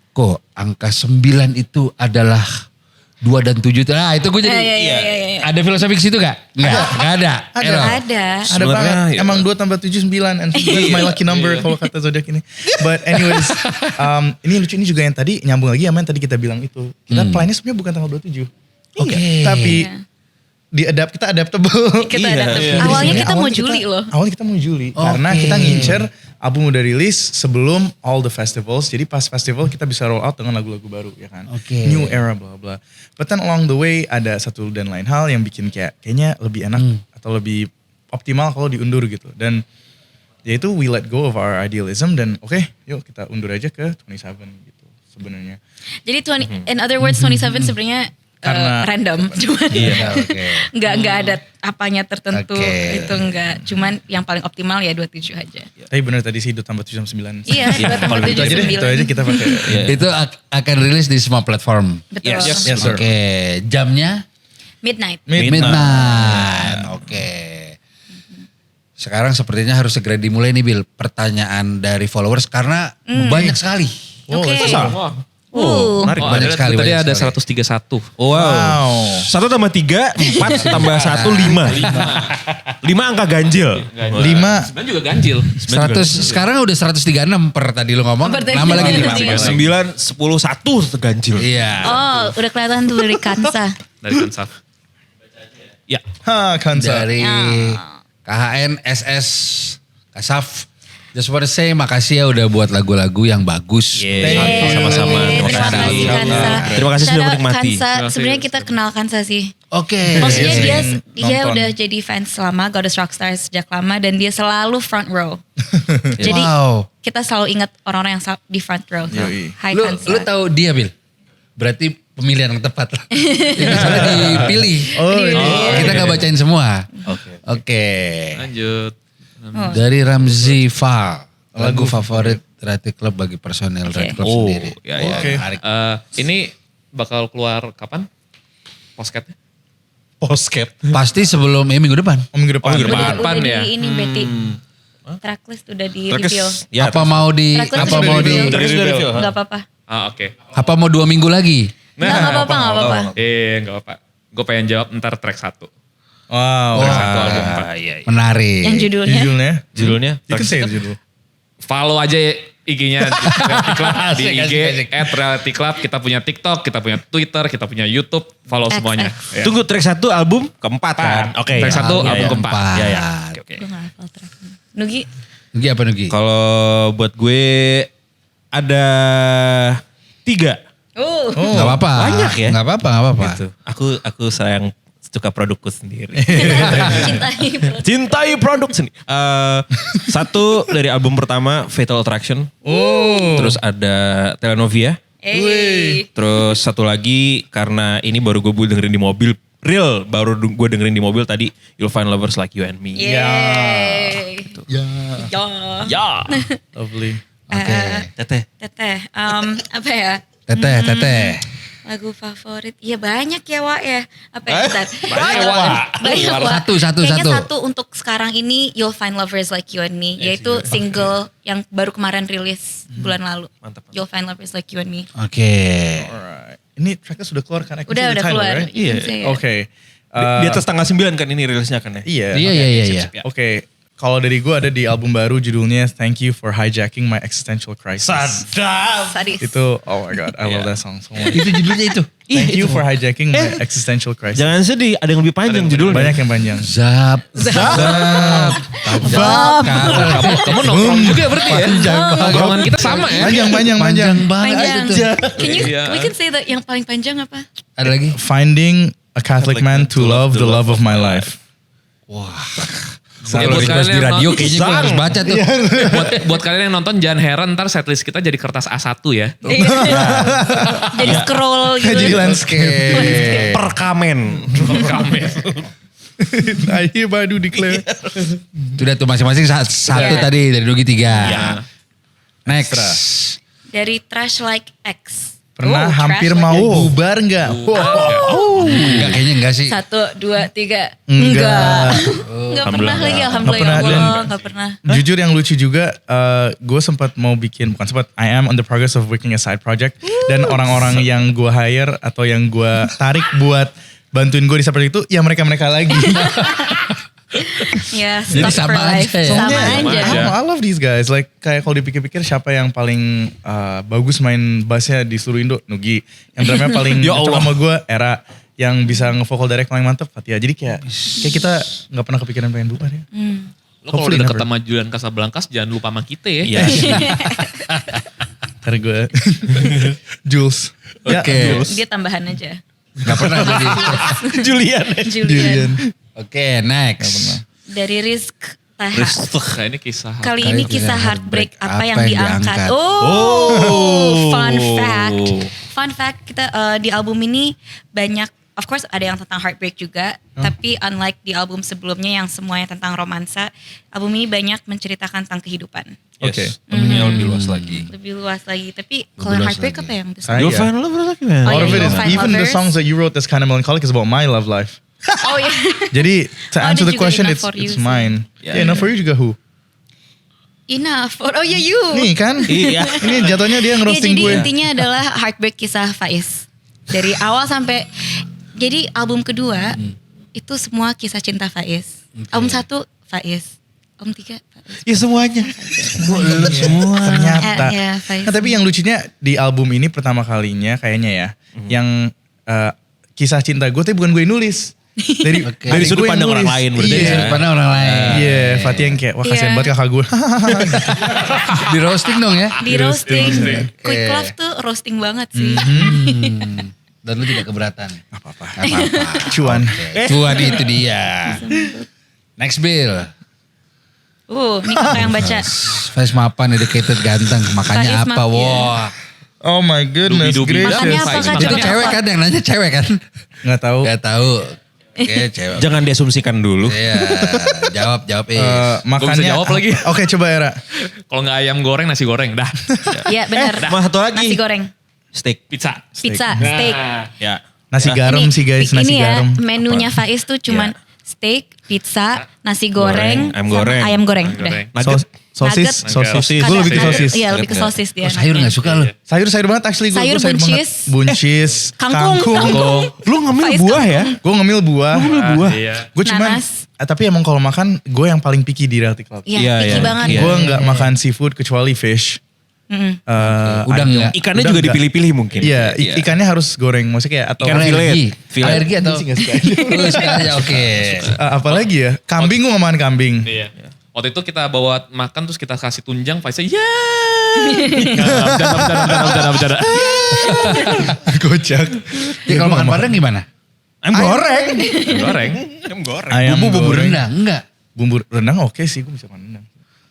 Kok angka 9 itu adalah 2 dan 7. Nah itu gue jadi, Iya. ada filosofi ke situ gak? Enggak ada. Ada. Error. Ada. Ada Sebenarnya, banget. ya. Emang 2 tambah 7 9 and that's my lucky number kalau kata zodiak ini. But anyways, ini lucu, ini juga yang tadi nyambung lagi sama yang tadi kita bilang itu. Kita plannya sebenarnya bukan tanggal 27. Oke. Tapi Iya. kita adaptable. Kita Iya, adaptable. iya. Awalnya Jadi kita mau awalnya Juli loh. Awalnya kita mau Juli. Oke. Karena kita ngincer album udah rilis sebelum all the festivals. Jadi pas festival kita bisa roll out dengan lagu-lagu baru ya kan. Oke. New era bla bla. But then along the way ada satu dan lain hal yang bikin kayaknya lebih enak atau lebih optimal kalau diundur gitu. Dan yaitu we let go of our idealism dan oke, yuk kita undur aja ke 27 gitu sebenarnya. Jadi in other words 27 sebenarnya Karena- random. Cuman Oke. nggak ada apanya tertentu. Oke. Itu enggak. Cuman yang paling optimal ya 27 aja. Tapi bener tadi sih 2 tambah 7 sama 9. Iya, 2 tambah Itu 7 aja deh, itu 9. aja kita pakai. Itu akan rilis di semua platform. Betul. Yes, sir. Oke, jamnya Midnight. midnight. Oke. Sekarang sepertinya harus segera dimulai nih Bill. Pertanyaan dari followers karena banyak sekali. Oke. Menarik. Banyak sekali. Tadi banyak ada sekali. 131. Wow. 1 tambah 3, 4 tambah 1, 5. 5 angka ganjil. 5 Sebenarnya juga ganjil. 100, sekarang udah 136 per tadi lu ngomong. Per tadi. Nambah lagi 5. 9. 9, 10, 1 ganjil. Iya. Oh, udah kelihatan tuh dari Kansa. Dari Kansaf. Ya. Kansa. Dari KHN, SS, Kasaf. Just wanna say makasih ya udah buat lagu-lagu yang bagus. Yeah. Sama-sama. Terima Terima kasih. kasih Kansa. Terima kasih sudah Shout out menikmati. Kansa, sebenarnya kita kenal Kansa sih. Oke. Maksudnya dia Nonton. udah jadi fans lama Goddess Rockstar sejak lama dan dia selalu front row. Jadi Wow. kita selalu ingat orang-orang yang di front row. So, Yoi. Hai Lu Kansa. tahu dia Bil? Berarti pemilihan yang tepat lah. Ini soalnya dipilih. Kita gak bacain semua. Oke. Lanjut. Dari Ramzi Val. Lagu favorit Rati Club bagi personel Rati Club Oh, sendiri. ya, ya. Oke. Menarik. Ini bakal keluar kapan? Postcard-nya? Posket. Pasti sebelum minggu depan. Minggu depan. minggu depan. udah di ya? ini berarti. Tracklist udah di reveal. Ya, Apa mau di Tracklist apa udah mau di di reveal. Tracklist udah reveal. Gak apa-apa. Oke. apa mau 2 minggu lagi? Nggak apa-apa, gak apa-apa. Gak apa. Gue pengen jawab ntar track 1. Wow. Track 1 album 4. Iya. Menarik. Yang judulnya. Judulnya? Judulnya? You can say judul. Follow aja IG-nya Reality Club di Asik, IG asik, asik. @Reality Club. Kita punya TikTok, kita punya Twitter, kita punya YouTube. Follow semuanya. Ya. Tunggu track 1 album keempat kan? Oke. Track 1 ya, album ya. keempat. Ya, ya. Oke. Gue gak hafal tracknya. Nugi. Nugi apa Nugi? Kalau buat gue ada 3. Gak apa-apa. Banyak ya? Gak apa-apa, gak apa-apa. Gitu. Aku sayang suka produkku sendiri. Cintai. Cintai produk sendiri. Satu dari album pertama Fatal Attraction. Terus ada Telenovia. Terus satu lagi karena ini baru gue dengerin di mobil. Real baru gue dengerin di mobil tadi. You'll Find Lovers Like You and Me. Yeay. Ya. Ya. Ya. Lovely. Oke. Teteh. Teteh. Apa ya? Teteh. Lagu favorit. Ya banyak ya Wak ya. Apa ya? Bentar. Banyak, Wak. Banyak Wak. Satu. Kayaknya satu untuk sekarang ini You'll Find Lovers Like You and Me. Yaitu single yang baru kemarin rilis bulan lalu. Mantap. You'll Find Lovers Like You and Me. Oke. Alright. Ini tracknya sudah keluar kan? I can see Udah the title, keluar. right? You can say it. Oke. Di atas tanggal 9 kan ini rilisnya kan ya? Iya. Iya. Oke. Kalau dari gue ada di album baru judulnya Thank You for Hijacking My Existential Crisis. Sadis. Itu, oh my god, I love that song so much. Itu judulnya itu. Thank you for hijacking my existential crisis. Jangan sedih, ada yang lebih panjang judulnya. Banyak yang panjang. Zap. Kamu nongkrong juga berarti ya? Golongan kita sama ya? Panjang Panjang banget Panjang. itu. Can you, Iya. we can say that yang paling panjang apa? Ada lagi? Finding a Catholic man to love the love of my life. Ya, Kalau buat request kalian di yang radio nonton- kayaknya gue harus baca tuh. buat kalian yang nonton jangan heran ntar setlist kita jadi kertas A1 ya. Jadi scroll gitu. Jadi landscape. Perkamen. I hereby do declare. Sudah tuh masing-masing satu Iya. tadi dari Dogi 3. Ya. Next. Dari Trash Like X. Pernah Oh, hampir Trash Like mau X. bubar nggak? Enggak, kayaknya enggak sih. 1, 2, 3. Enggak. Enggak pernah lagi alhamdulillah Nggak ya pernah, Allah. Enggak pernah. Jujur yang lucu juga, gue sempat mau bikin, bukan sempat, I am on the progress of working a side project. Dan orang-orang yang gue hire atau yang gue tarik buat bantuin gue di side project itu, ya mereka-mereka lagi. Ya, Jadi stuck for sama life. aja ya? Sama Soalnya, aja. I love these guys. Like kayak kalau dipikir-pikir siapa yang paling bagus main bassnya di seluruh Indo? Nugi. Yang drumnya paling Ya cocok Allah. sama gue, Era. Yang bisa nge-vocal direct paling mantep, Fatia. Jadi kayak kita gak pernah kepikiran pengen bubar ya. Lo kalau Hopefully udah deket never. sama Julian Casablancas jangan lupa sama kita ya. Iya. Ntar gue, Jules. Ya, Oke. Jules. Dia tambahan aja. Enggak pernah jadi. Julian. Julian. Oke, next. Dari Rizk Taha. Nah, ini kisah. Kali ini kisah heartbreak apa yang diangkat? diangkat? Fun fact. Fun fact, kita di album ini banyak, of course ada yang tentang heartbreak juga, tapi unlike di album sebelumnya yang semuanya tentang romansa, album ini banyak menceritakan tentang kehidupan. Oke. Temennya lebih luas lagi. Lebih luas lagi, tapi kalau yang luas heartbreak lagi. apa yang Saya- You'll Find Love lagi man. Oh, All of yeah, it is, You'll Find even the Lovers. songs that you wrote that's kind of melancholic is about my love life. Oh ya. Jadi to Oh, answer ada the juga question, Enough it's For You it's sih. mine. Yeah. Yeah, enough for you juga who? Enough. Oh ya you. Nih kan? Iya. Ini jatuhnya dia Iya, ngerosting jadi gue. intinya adalah heartbreak kisah Faiz. Dari awal sampai, jadi album kedua itu semua kisah cinta Faiz. Album 1 Faiz. Album 3 Faiz. Ya semuanya. Semua. Ternyata. Ya, Faiz. Nah, tapi yang lucunya di album ini pertama kalinya kayaknya ya, yang kisah cinta gue tapi bukan gue yang nulis. Dari, Oke. Dari sudut gue yang pandang orang nulis. lain berarti Iya. ya. Pada orang lain. Iya, Fatih yang kayak, wah kasihan Iya. banget kakak gue. Di roasting dong ya. Di roasting. Quick Oke. Love tuh roasting banget sih. Dan lu tidak keberatan. Gak apa-apa. Gak apa-apa. Cuan. Cuan itu dia. Next Bill. Ini kakak yang baca. Faiz mapan, educated, ganteng. Makanya Faiz apa? Map, iya. Wah. Oh my goodness Dubi-dubi. gracious. Makannya apa, Kak? Itu Jawaban cewek apa? kan yang nanya cewek kan? Gak tahu. Gak tahu. Oke cewek. Jangan diasumsikan dulu. Iya. Jawab Makannya. bisa jawab lagi. Oke coba Era. Kalau nggak ayam goreng, nasi goreng. Dah. Iya benar. Sama satu lagi. Nasi goreng. Steak. Pizza. Pizza, steak. Ya. Nasi garam sih guys, nasi ini ya, garam. menunya Faiz tuh cuman steak, pizza, nasi goreng, Ayam sama goreng. ayam goreng. Ayam goreng. Udah. Nugget. Sosis, Nugget. sosis. Kadang- Gue lebih ke kadang- sosis. Iya lebih ke Nugget. sosis dia. Oh, sayur gak suka lu? Sayur banget actually gue. Sayur buncis. Buncis. Kangkung. Lu ngambil Faiz buah ya? Gue ngemil buah. Buah. Iya. Gue cuman, Nanas. tapi emang kalau makan gue yang paling picky di Realty Club. Iya, Iya, picky iya. banget. Iya. Gue nggak makan seafood kecuali fish. Udang enggak? Ikannya Udah juga enggak. dipilih-pilih mungkin. Iya, ikannya harus goreng. Maksudnya kayak atau Ikan Alergi. Filet. Alergi atau? Sih nggak suka aja. Oh, suka aja, oke. Apalagi ya? Kambing gue gak makan kambing. Iya. Waktu itu kita bawa makan terus kita kasih tunjang, Faisal ya. Bercanda. Kocak. Ya, kalau makan padang gimana? Ayam goreng. Goreng. Ayam goreng. Ayam Bumbu goreng. rendang enggak? Bumbu rendang oke sih, gue bisa makan rendang.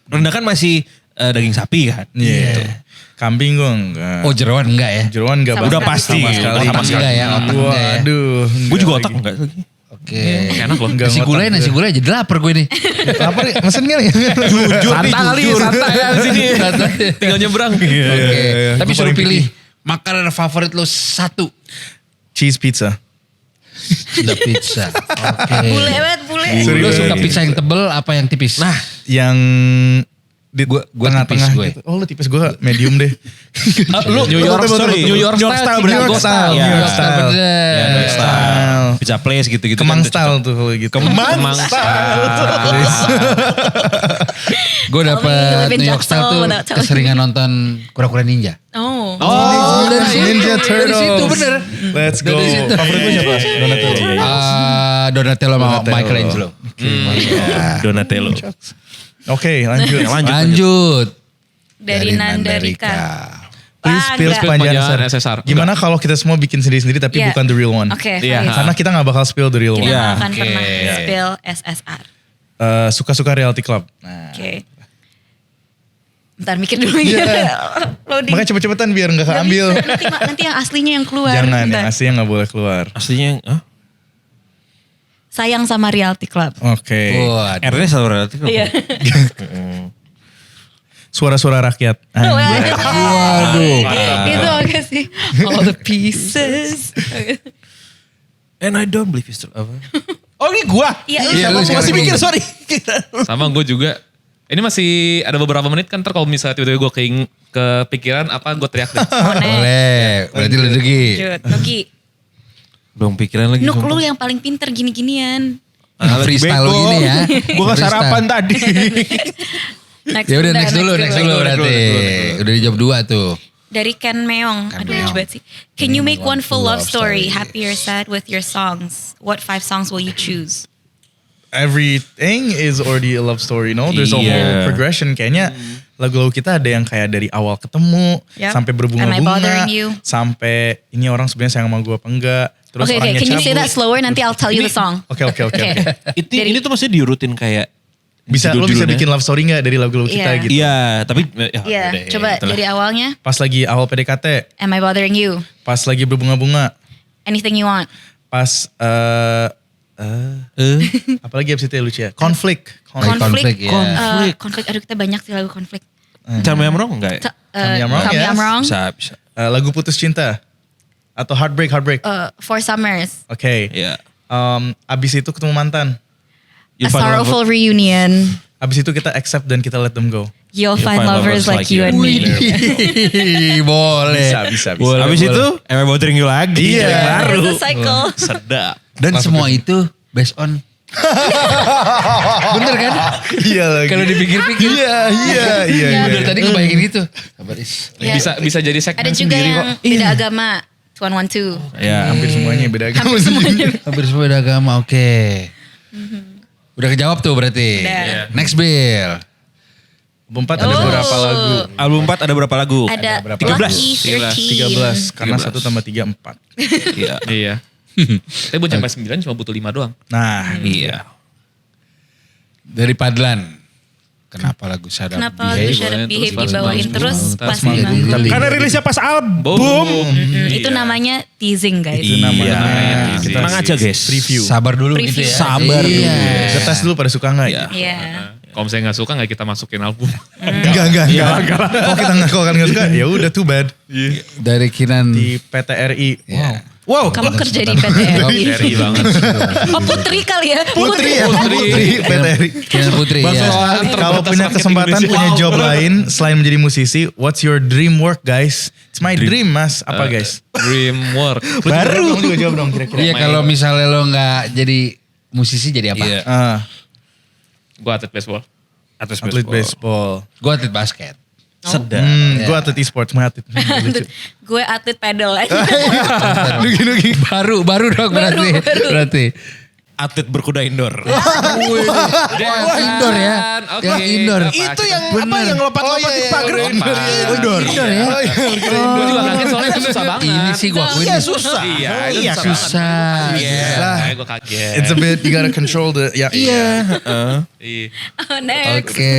Rendang kan masih daging sapi kan. Iya. Kambing gue enggak. Oh jeroan enggak ya? Jeroan enggak Sama banget. Udah pasti. Sama sekali. Otak enggak ya? Otak enggak ya? Waduh. Gue juga otak lagi. enggak lagi. Oke. Enak loh. Enggak Nasi ngotak gulai jadi lapar gue nih. gue. Lapar ya? Mesen kali. Jujur nih, Santai jujur. santai ya di sini. Tinggal nyebrang. Oke. iya. Tapi Gue suruh paling pilih makanan favorit lo satu. Cheese pizza. Sudah pizza. Oke. Bule banget, bule. Sorry, Lo gue suka lagi. pizza yang tebel apa yang tipis? Nah, Yang di Gua tengah-tengah tipis gue. gitu. Oh lu tipis, gue medium deh. Lu New York, Betul, betul, sorry, betul. New York style berarti. New York style. Ya, New York style. style. bener. Ya, New York style. Pizza place gitu-gitu. Kemang kan. style tuh kalau gitu. Kemang Gue Tell me you dapet live in New York style Jaksel tuh without telling. keseringan nonton Kura-Kura Ninja. Oh. Oh, dari situ. Ninja Turtles. Dari situ bener. Let's go. Dari situ. Favorit gue siapa? Donatello. Donatello sama Donatello. Michelangelo. Donatello. Oke lanjut. Lanjut. Dari Nandarika. Please spill Agak. sepanjang Panjang SR. SSR. Gimana kalau kita semua bikin sendiri-sendiri tapi Iya. bukan the real one? Oke, Iya. Faiz. Karena kita gak bakal spill the real Kita one. Iya. nggak akan Oke. pernah spill SSR. Suka-suka Realty Club. Nah. Oke. Bentar mikir dulu ya. Loading. Makanya cepet-cepetan biar gak Nggak keambil. bisa, nanti yang aslinya yang keluar. Jangan, Bentar. yang aslinya gak boleh keluar. Aslinya, Sayang sama Realty Club. Oke. Waduh. R-nya selalu relatif. Iya. Suara-suara rakyat. Anjay. Waduh. Itu oke sih. All the pieces. And I don't believe it's true. Apa? Oh ini gua. Iya, Iya, lu Masih sekarang mikir, ini. sorry. Sama gue juga. Ini masih ada beberapa menit kan, ntar kalau misalnya tiba-tiba gue kepikiran apa gue teriak deh. Boleh. Berarti lu Dugi. Lanjut. Nugi. Belum pikiran lagi. Nuk sumpah. lu yang paling pinter gini-ginian. Lagi Freestyle bego. gini ya. Gua gak Freestyle. sarapan tadi. Next, Ya udah bentar, next dulu berarti. Udah dijawab 2 tuh. Dari Ken Meong. Ken Aduh Meong. coba sih. Can you make one full love story, happy or sad with your songs? What 5 songs will you choose? Everything is already a love story, no? There's a Iya. whole progression. Kayaknya lagu-lagu kita ada yang kayak dari awal ketemu, Yep. sampai Am I berbunga-bunga, bothering you? sampai ini orang sebenarnya sayang sama gue apa enggak. Terus Okay, orangnya can you say cabut. that slower? Nanti I'll tell you the song. Oke. Ini tuh masih diurutin kayak Bisa lo bisa judul-judulnya. bikin love story nggak dari lagu-lagu kita Iya. gitu? Iya, tapi ya, Iya, udah, coba itulah. dari awalnya. Pas lagi awal PDKT, Am I bothering you? pas lagi berbunga-bunga, Anything you want? pas apalagi abis itu ya lucu ya? Konflik. Konflik, ya. Konflik. Aduh kita banyak sih lagu konflik. Tell me I'm wrong enggak ya? Tell me I'm wrong, Tell me yes. I'm wrong. Bisa. Lagu putus cinta atau heartbreak. Four Summers. Oke. Iya. Abis itu ketemu mantan. A Sorrowful Reunion. Abis itu kita accept dan kita let them go. You'll find lovers like you and me. Boleh. Bisa. Boleh, Habis boleh. itu Am I Bothering You lagi. Iya. Yang baru. It's a cycle. Sedap. Dan semua itu based on. Bener kan? Iya lagi. Kalau dipikir-pikir. Iya. Bener tadi gue bayangin gitu. Sabar Is. Iya. Bisa jadi segmen Ada juga sendiri yang kok. beda agama. 2112. Ya. Hampir semuanya beda agama. Hampir semuanya. Hampir semua beda agama, oke. Udah kejawab tuh berarti. Udah. Next Bill. Album 4 ada berapa lagu? Album 4 ada berapa lagu? Ada berapa? Lucky 13. Karena 1 tambah 3, 4. Iya. Iya. Tapi buat sampai 9 cuma butuh 5 doang. Nah, Iya. Dari Padlan. Kenapa lagu Shut Up Kenapa lagu Behave? Shut Up Behave Terus dibawain pas terus pas pas jadi manggung? lirik. Karena rilisnya pas album. Itu namanya teasing guys. itu namanya. Iya. Kita Tenang aja guys. Review. Sabar dulu Preview. gitu ya. Sabar dulu. Iya. Kita tes dulu pada suka nggak ya? Iya. Kalau misalnya gak suka gak kita masukin album. Enggak. Kalau kita nggak suka, ya udah too bad. Dari Kinan. Di PTRI. Iya. Wow. Kamu kerja di PTRI. Seri banget. Oh Putri kali ya. Putri PTRI. Kinan Putri Bang, ya. kalau punya kesempatan punya job lain selain menjadi musisi, what's your dream work guys? It's my dream mas. Apa guys? Dreamwork. Baru. Kamu juga jawab dong kira-kira. Iya kalau misalnya lo gak jadi musisi jadi apa? Iya. Gue atlet baseball. Atlet baseball. Gue atlet basket. Sedap. Gue atlet e-sports, mau atlet. Gue atlet pedal aja. Nugi. Baru dong berarti. Atlet berkuda indoor. Wah indoor ya. Oke. Yang indoor. Itu yang Bener. apa yang lompat-lompat di pagar Indoor ya. Gue juga kaget soalnya itu susah banget. Ini sih gue akuin. Iya susah. Iya, itu Iya, susah. Iya, gue kaget. It's a bit, you gotta control the, ya. Iya. Iya. Oh, next. Oke.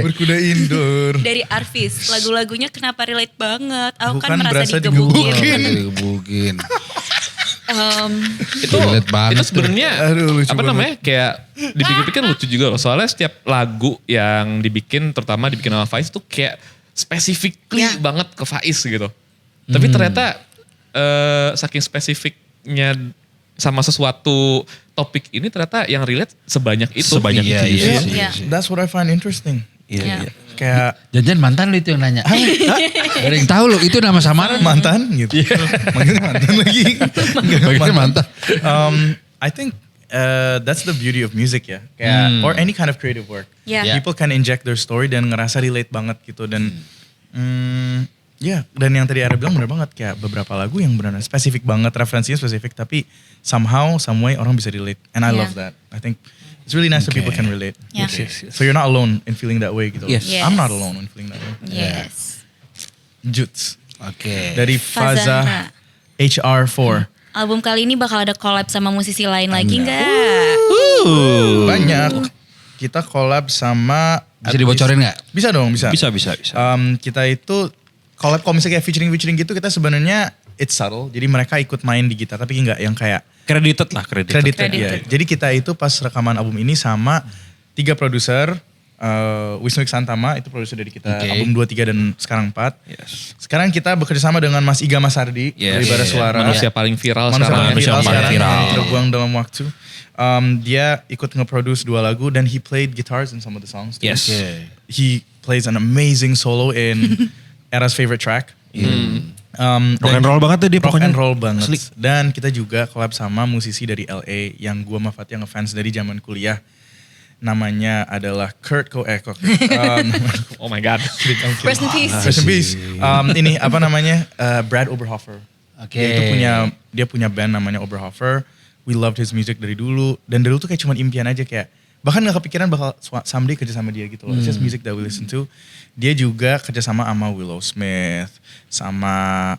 Berkuda indoor. Dari Arvis, lagu-lagunya kenapa relate banget? Aku Bukan kan merasa berasa digebukin. Digebukin. Itu Relate banget itu sebenarnya Aduh, lucu apa banget. namanya kayak dipikir-pikir lucu juga loh. Soalnya setiap lagu yang dibikin terutama dibikin sama Faiz tuh kayak specifically banget ke Faiz gitu. Tapi ternyata saking spesifiknya sama sesuatu topik ini ternyata yang relate sebanyak itu. Sebanyak Iya, itu. iya, Iya. That's what I find interesting. Iya. Kayak Jangan mantan lu itu yang nanya. Gak ada yang tahu lu itu nama samaran. mantan gitu. Manggilnya mantan lagi. Bagaimana mantan? I think that's the beauty of music ya. Kayak or any kind of creative work. Yeah. People can inject their story dan ngerasa relate banget gitu dan dan yang tadi Ara bilang benar banget kayak beberapa lagu yang benar spesifik banget, referensinya spesifik tapi somehow some way orang bisa relate and I Yeah. love that. I think it's really nice that people can relate. Yeah. So you're not alone in feeling that way gitu. Yes. Yes. I'm not alone in feeling that way. Yes. Juts Oke. dari Fazana. Faza HR4. Album kali ini bakal ada collab sama musisi lain lagi nggak? Banyak. Kita collab sama Bisa dibocorin nggak? Bisa dong, bisa. Bisa. Kita itu collab kalau misalnya kayak featuring gitu kita sebenarnya it's subtle. Jadi mereka ikut main di gitar tapi enggak yang kayak Credited. credited. Ya. Jadi kita itu pas rekaman album ini sama 3 produser. Wisnu Iksantama itu produser dari kita Oke. album 2, 3 dan sekarang 4. Yes. Sekarang kita bekerja sama dengan Mas Iga Masardi dari Bara Suara. Manusia paling viral Manusia sekarang. paling viral Manusia paling sekarang viral. yang terbuang dalam waktu. Dia ikut nge-produce 2 lagu dan he played guitars in some of the songs too. Yes. He plays an amazing solo in Era's favorite track. Rock and roll banget tuh dia Rock pokoknya. and roll banget. Asli. Dan kita juga collab sama musisi dari LA yang gue sama Fatia ngefans dari zaman kuliah. Namanya adalah Oh my god. Rest in peace. Rest in peace. Ini apa namanya? Brad Oberhofer. Oke. Dia punya band namanya Oberhofer. We loved his music dari dulu. Dan dari dulu tuh kayak cuman impian aja kayak. Bahkan gak kepikiran bakal someday kerja sama dia gitu loh. It's just music that we listen to. Dia juga kerja sama Willow Smith. Sama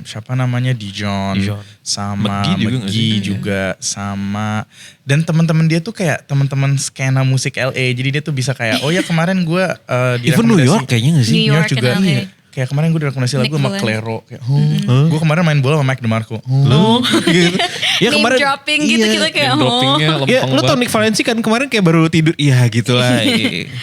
siapa namanya Dijon. Sama McGee juga. Sama. Dan teman-teman dia tuh kayak teman-teman skena musik LA. Jadi dia tuh bisa kayak oh ya kemarin gue Even New York kayaknya gak sih? New York juga. and LA. Iya. Kayak kemarin gue direkomendasi lagu sama Nick Clairo. Kayak, gue kemarin main bola sama Mike DeMarco. Gitu. Ya Name kemarin dropping gitu kita kayak Droppingnya Ya, lempeng lu tau banget. Nick Valenci kan kemarin kayak baru tidur. Iya gitu lah.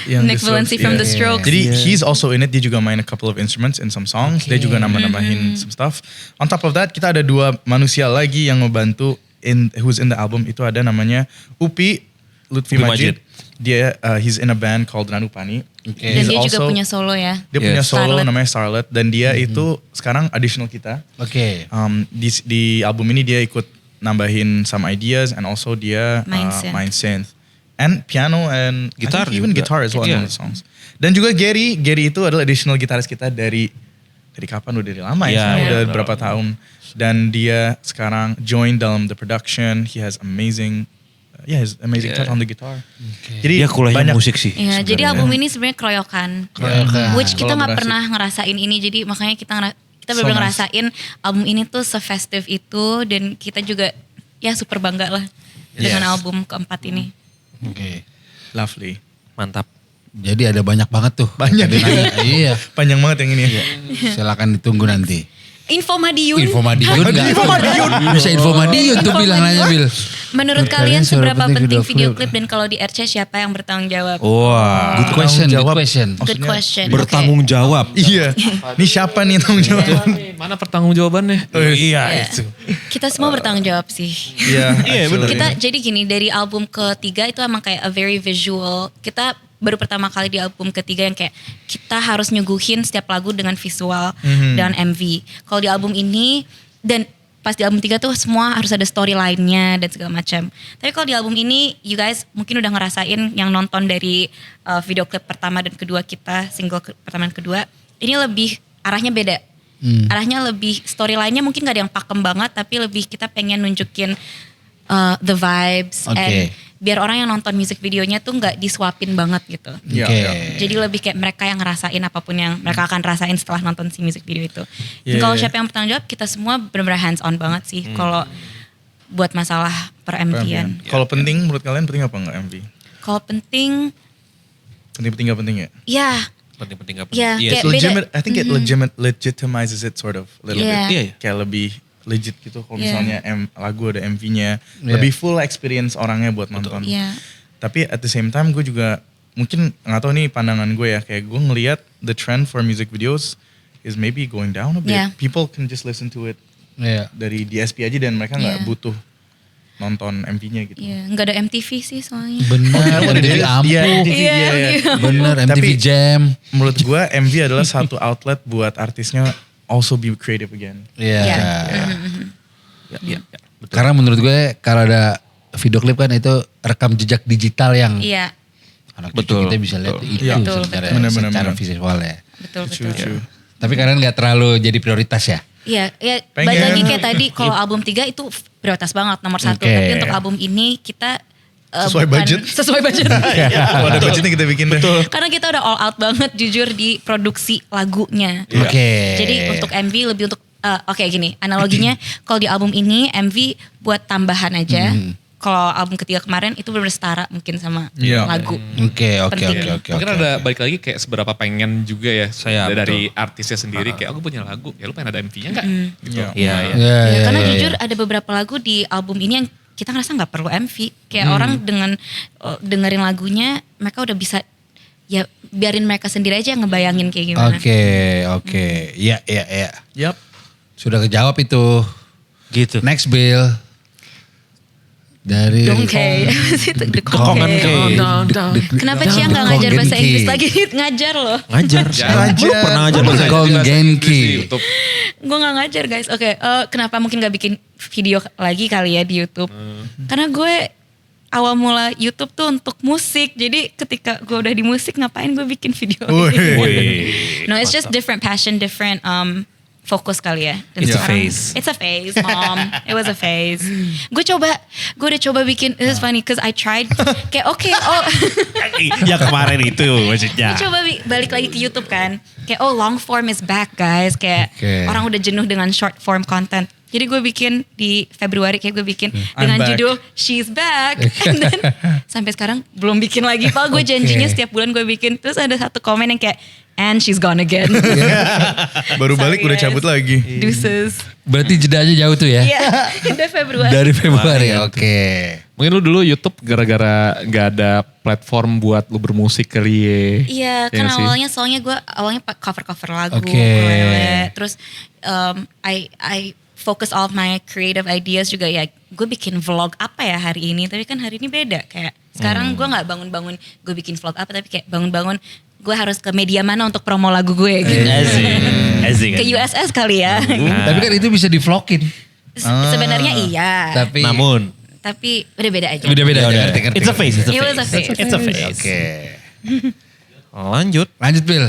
Yang Nick The Valenci Strokes, from iya. The Strokes. Jadi he's also in it. Dia juga main a couple of instruments in some songs. Dia juga nambah-nambahin some stuff. On top of that kita ada 2 manusia lagi yang ngebantu who's in the album. Itu ada namanya Upi Lutfi Majid. Dia he's in a band called Ranupani. Dan dia juga punya solo ya. Dia punya solo Starlet. namanya Starlet dan dia itu sekarang additional kita. Oke. Di album ini dia ikut nambahin some ideas and also dia main synth. And piano and Gitar I think even juga. guitar as well Iya. on the songs. Dan juga Gary itu adalah additional gitaris kita dari dari kapan, udah dari lama Iya, ya, iya, udah betul. berapa tahun. Dan dia sekarang join dalam the production, he has amazing touch on the guitar. Jadi Dia kuliahnya musik sih. Iya, jadi album ini sebenarnya keroyokan. Which kita nggak Kolaborasi. pernah ngerasain ini, jadi makanya kita So benar-benar nice. ngerasain album ini tuh se-festive itu, dan kita juga ya super bangga lah dengan album keempat ini. Oke. Lovely. Mantap. Jadi ada banyak banget tuh. Banyak. Jadi nanya, iya. Panjang banget yang ini ya. Silakan ditunggu nanti. Info Madiun. Info Madiun nggak? Info Madiun. Bisa info Madiun tuh bilang nanya Bil. Menurut Menurut kalian kalian seberapa seberapa penting penting video video klip, dan kalau di RC siapa yang bertanggung jawab? Wah. Good question, good question. Good Maksudnya question. Bertanggung jawab. Iya. Ini siapa nih yang tanggung jawab? Mana pertanggungjawabannya? Iya Oke. itu. Kita semua bertanggung jawab sih. Iya. Iya, bener. Kita jadi gini, dari album ketiga itu emang kayak a very visual. Kita baru pertama kali di album ketiga yang kayak kita harus nyuguhin setiap lagu dengan visual dan MV. Kalau di album ini, dan pas di album 3 tuh semua harus ada storyline-nya dan segala macam. Tapi kalau di album ini, you guys mungkin udah ngerasain yang nonton dari video klip pertama dan kedua kita, single pertama dan kedua, ini lebih arahnya beda. Arahnya lebih, storyline-nya mungkin gak ada yang pakem banget, tapi lebih kita pengen nunjukin the vibes, Oke. and biar orang yang nonton music videonya tuh nggak disuapin banget gitu. Iya, Oke. iya. Jadi lebih kayak mereka yang ngerasain apapun yang mereka akan rasain setelah nonton si music video itu. Dan Iya, kalau iya. siapa yang bertanggung jawab, kita semua benar-benar hands on banget sih. Kalau buat masalah per MV-an. Kalau penting, menurut kalian penting apa enggak MV? Kalau penting, Penting gak penting ya? ya, Penting-penting apa? Iya, Iya kayak sih. beda. I think it legitimizes it sort of a little Iya. bit. Iya, iya. Kayak lebih legit gitu kalau Iya. misalnya lagu ada MV-nya. Iya. Lebih full experience orangnya buat nonton. ya, Tapi at the same time gue juga mungkin nggak tahu nih pandangan gue ya, kayak gue ngelihat the trend for music videos is maybe going down a bit. Yeah. People can just listen to it Iya. dari DSP aja dan mereka nggak Yeah. butuh nonton MV-nya gitu. ya, nggak ada MTV sih soalnya. Bener, MTV ampuh. Iya, MTV, Iya, iya, iya. Bener, MTV Tapi- Jam. Menurut gue MV adalah satu outlet buat artisnya also be creative again. Iya. Iya. Iya. Karena menurut gue kalau ada video klip kan itu rekam jejak digital yang Iya, anak Betul, cucu kita bisa lihat betul. itu Iya. Betul, secara, betul. Bener, secara bener. visual ya. betul True, betul. true. Tapi kalian nggak terlalu jadi prioritas ya? Iya, ya Pengen. balik lagi kayak tadi, kalau album 3 itu prioritas banget nomor 1. Oke. Tapi untuk album ini kita Sesuai budget. Sesuai budget. Kalau ada budgetnya kita bikin deh. Karena kita udah all out banget jujur di produksi lagunya. Iya. Oke. Jadi untuk MV lebih untuk oke gini, analoginya kalau di album ini MV buat tambahan aja. Kalau album ketiga kemarin itu benar setara mungkin sama Iya. lagu. Oke, oke, Penting. oke, oke. Mungkin oke. ada balik lagi kayak seberapa pengen juga ya Saya, dari artisnya sendiri kayak aku punya lagu ya lu pengen ada MV-nya enggak? Gitu. Iya. Iya. Iya, Ya, iya, karena iya, jujur iya. ada beberapa lagu di album ini yang kita ngerasa nggak perlu MV. Kayak orang dengan dengerin lagunya mereka udah bisa, ya biarin mereka sendiri aja ngebayangin kayak gimana. Oke, oke. Iya, iya, iya. Yap. Sudah kejawab itu. Gitu. Next Bill. Dari Dongkey. Kekongan Key. Kenapa Cia nggak ngajar bahasa Konggenki. Inggris lagi? Ngajar loh. Ngajar. Lu pernah ngajar bahasa Inggris? Konggenki. Di YouTube. Gue gak ngajar guys. Oke, kenapa mungkin gak bikin video lagi kali ya di YouTube? Karena gue awal mula YouTube tuh untuk musik. Jadi ketika gue udah di musik, ngapain gue bikin video lagi? Wih. No, it's just different passion, different fokus kali ya. Dan It's a sekarang- phase. It's a phase, mom. It was a phase. Gue udah coba bikin, this is funny because I tried. Kayak Ya kemarin itu maksudnya. Gue coba balik lagi ke YouTube kan. Kayak long form is back guys. Kayak Oke. orang udah jenuh dengan short form content. Jadi gue bikin di Februari kayak gue bikin dengan back. judul She's Back. And then sampai sekarang belum bikin lagi. Pak gue janjinya setiap bulan gue bikin. Terus ada satu komen yang kayak and she's gone again. Baru balik Sorry, udah guys. cabut lagi. Deuces. Berarti jedanya jauh tuh ya? Iya, udah Februari. Dari Februari, oke. Mungkin lu dulu YouTube gara-gara gak ada platform buat lu bermusik kali ya. Iya, kan nggak sih? awalnya soalnya gue cover-cover lagu, Oke. ukulele. Terus I focus all of my creative ideas juga ya. Gue bikin vlog apa ya hari ini, tapi kan hari ini beda. Kayak sekarang gue nggak bangun-bangun gue bikin vlog apa, tapi kayak bangun-bangun gue harus ke media mana untuk promo lagu gue gitu. Asik. Ke USS kali ya. Tapi kan itu bisa di-vlogin. Sebenarnya iya. Tapi Namun. Tapi udah beda aja. beda-beda aja. Ngerti, ngerti, It's a ngerti. phase. It's a It was a phase. phase. It's a phase. Oke. Lanjut. Lanjut Bill.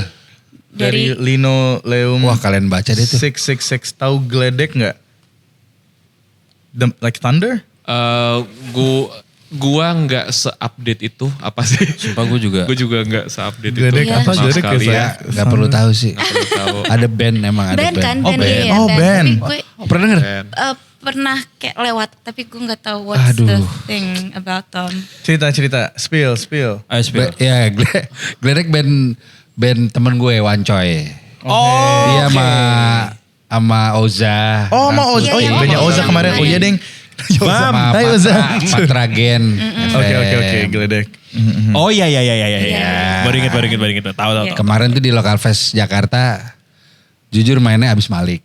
dari Linoleum. Wah kalian baca deh tuh. 666 tahu Gledek nggak? Like Thunder? Gua nggak se-update itu apa sih? Sumpah gue juga. Gue juga nggak se-update itu. Gledek apa? Sama Gledek sekali ya? Gak perlu tahu sih. Perlu tahu. Ada band emang ada Band kan, band. band, band. iya, Oh, band. Tapi gue Pernah denger? Dan pernah kayak lewat, tapi gue nggak tahu what's the Aduh. thing about them. Cerita. Spill. Ayo spill. Ya Gledek band temen gue Wancoy. Oh, Dia sama Oza. Oh, sama Oza. Oh iya, Iya, banyak iya, Oza iya. kemarin. Oh iya, Deng. Sama Hai Oza. Patragen. Oke, Gledek. Oh iya. Iya. Baru inget. Tahu. Iya. Kemarin tuh di Local Fest Jakarta, jujur mainnya abis Malik.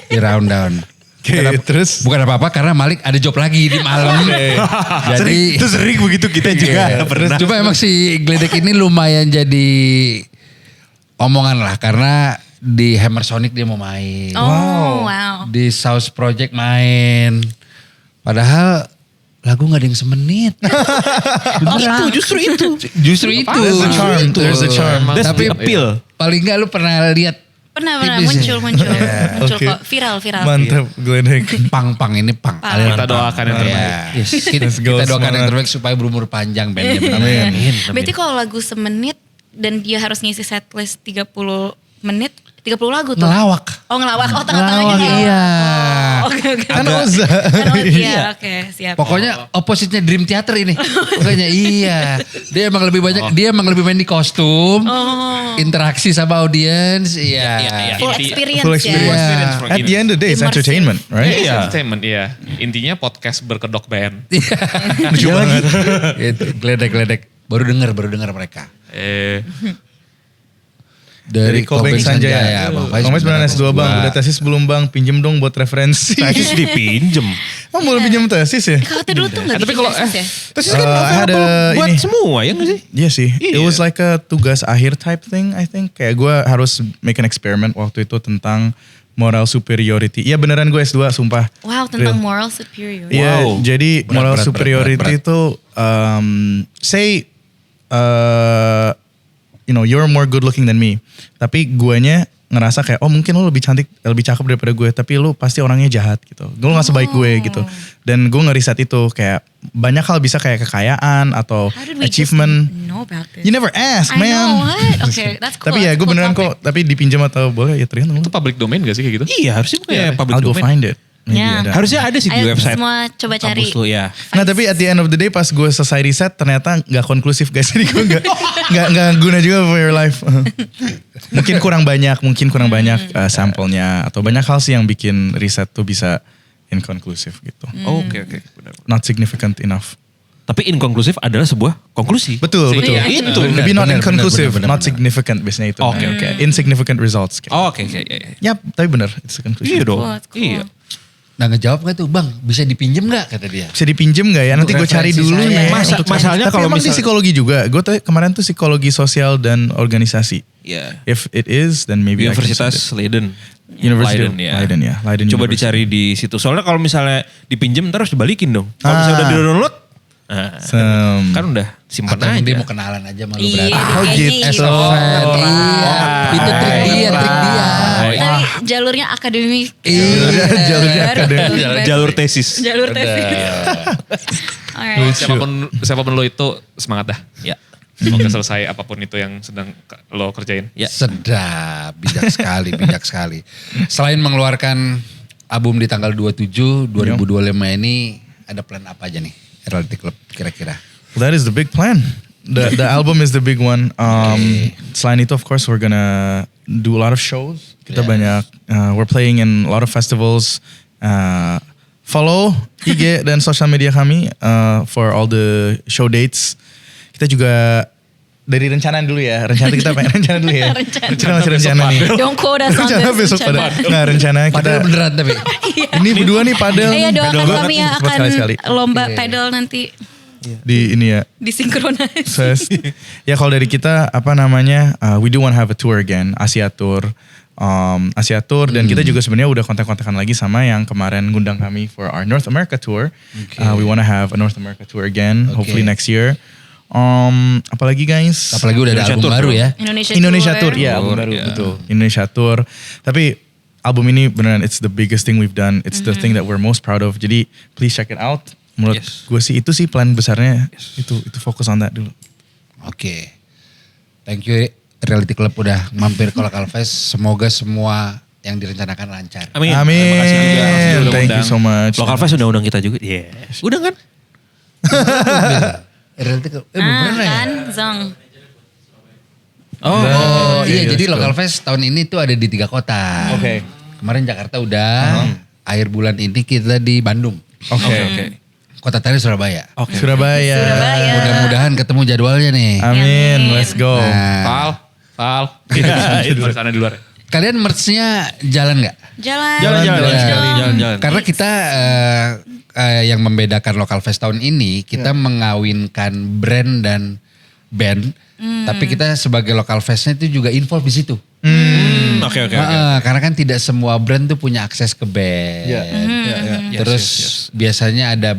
Di round down. Oke, terus? Bukan apa-apa karena Malik ada job lagi di malam. Jadi sering begitu kita iya, terus cuma emang si Gledek ini lumayan jadi omongan lah karena di Hammer Sonic dia mau main. Oh, wow. Di South Project main. Padahal lagu gak ada yang semenit. Justru itu. Justru itu. There's the charm. There's the charm. That's Tapi the appeal. paling gak lu pernah lihat Pernah tipis muncul ya? muncul Oke. kok viral. Mantap, Gledek. pang ini pang. Pang. Aliran Kita pang. doakan yang terbaik. Iya. Yes, kita Let's go, doakan yang semangat. terbaik supaya berumur panjang bandnya. Amin. Berarti kalau lagu semenit dan dia harus ngisi setlist 30 menit, 30 lagu tuh. Ngelawak. Oh ngelawak, oh tengah-tengahnya Ngelawak, ngelawak. iya. Oh, Oke. Kan Oza. Iya, oke, siap. Pokoknya opposite-nya Dream Theater ini. Pokoknya iya. Dia emang lebih banyak, dia emang lebih main di kostum. Interaksi sama audiens. Iya. Full experience, Full ya. experience. Experience At the end of the day, it's Immersive. entertainment, right? Iya. Entertainment, iya. Intinya podcast berkedok band. Lucu banget. Gitu, Gledek. Baru dengar mereka. Dari Kopeng Sanjaya. Bang Faiz beneran S2 bang, udah tesis belum bang? Pinjem dong buat referensi. Tesis dipinjem. Oh boleh pinjem tesis ya? Kakak dulu tuh gak Tapi bikin kalau- tesis ya? Tesis kan ada buat ini. semua ya gak sih? Iya sih, it Iya. was like a tugas akhir type thing I think. Kayak gue harus make an experiment waktu itu tentang moral superiority. Iya beneran gue S2 sumpah. Wow, tentang Real. moral superior. Iya, Wow. jadi Berat, moral berat, superiority berat. itu say you know you're more good looking than me. Tapi guanya ngerasa kayak oh mungkin lo lebih cantik, lebih cakep daripada gue, tapi lo pasti orangnya jahat gitu. Lo gak sebaik gue gitu. Dan gue ngeriset itu kayak banyak hal bisa kayak kekayaan atau How did we achievement. just know about this? You never ask, I man. know, what? Okay, that's cool. Tapi ya That's gue cool beneran topic. kok, tapi dipinjam atau boleh ya tergantung. Itu public domain gak sih kayak gitu? Iya harusnya kayak public I'll go domain. find it. Maybe Ya. ada. Harusnya ada sih di Ayo website. semua coba cari. Kampus lu ya. Nah tapi at the end of the day pas gue selesai riset ternyata gak konklusif guys. Jadi gue gak guna juga for your life. mungkin kurang banyak sampelnya. Atau banyak hal sih yang bikin riset tuh bisa inkonklusif gitu. Oke. Benar. Not significant enough. Tapi inkonklusif adalah sebuah konklusi. Betul. Iya, itu. Maybe not Benar, inconclusive, benar, not benar. significant biasanya itu. Oke. Insignificant results. Oh, oke. Iya. Yap, tapi benar. It's a conclusion. Iya dong. Cool, it's cool. Iya. Nah ngejawab gak tuh bang, bisa dipinjem gak kata dia. Bisa dipinjem gak ya? Nanti gue cari referensi dulu saya. ya. Masalahnya Tapi kalau emang di misal- psikologi juga. Gue tuh kemarin tuh psikologi sosial dan organisasi. Iya. If it is, then maybe I can Universitas send it. Leiden. University of Leiden ya. Leiden Coba University. dicari di situ. Soalnya kalau misalnya dipinjem ntar harus dibalikin dong. Kalau misalnya udah di-download, kan udah simpan Atau aja. dia mau kenalan aja malu Iya, berarti. dia kayaknya gitu. iya. As a fan, iya. Itu trik dia. Tapi jalurnya akademik. Iya. Jalurnya akademik. Jalur tesis. Jalur tesis. Alright. Siapapun lo itu semangat dah. Ya. Semoga selesai apapun itu yang sedang lo kerjain. Ya. Sedap, bijak sekali. Selain mengeluarkan album di tanggal 27, 2025 ini ada plan apa aja nih? Reality Club kira-kira. That is the big plan. The album is the big one. Selain itu, of course, we're gonna do a lot of shows. Kita banyak, we're playing in a lot of festivals. Follow IG dan social media kami for all the show dates. Kita juga dari rencana dulu ya. Rencana kita pengen rencana dulu ya. Kita masih rencana nih. Don't quote us on Rencana this. besok pada. Nah rencana kita. Padahal beneran tapi. Ini berdua nih padel. Iya doakan Gua kami yang cepat akan sekali-sekali. lomba pedal nanti Di ini ya. disinkronis. Ya kalau dari kita apa namanya we do want to have a tour again, Asia Tour. Dan kita juga sebenarnya udah kontak-kontakan lagi sama yang kemarin ngundang kami for our North America tour. We want to have a North America tour again, hopefully next year. Apalagi guys? Apalagi udah ada Indonesia album Tour, baru bro. ya. Indonesia Tour, iya album Tour, baru, iya. betul. Indonesia Tour. Tapi album ini beneran it's the biggest thing we've done. It's the thing that we're most proud of. Jadi please check it out. Menurut Yes. gue sih itu sih plan besarnya. Itu fokus on that dulu. Oke. Thank you Reality Club udah mampir ke Local Fest. Semoga semua yang direncanakan lancar. Amin. Amin. Terima kasih juga. Udah Thank you undang. so much. Local Fest udah undang kita juga. Yes. Udah kan? Reality Club. Belum pernah ya? Kan, Zong. Oh iya, Iya, jadi let's go. Local Fest tahun ini tuh ada di 3 kota. Oke. Kemarin Jakarta udah. Akhir bulan ini kita di Bandung. Oke. Kota terakhir Surabaya. Oke. Surabaya. Surabaya. Mudah-mudahan ketemu jadwalnya nih. Amin. Let's go. Nah, Val. Di luar sana di luar. kalian merch-nya jalan nggak? Jalan. Jalan. Karena kita yang membedakan Local Fest tahun ini, kita mengawinkan brand dan band. Tapi kita sebagai Local Fest-nya itu juga involve di situ. Oke. Karena kan tidak semua brand tuh punya akses ke band. Terus biasanya ada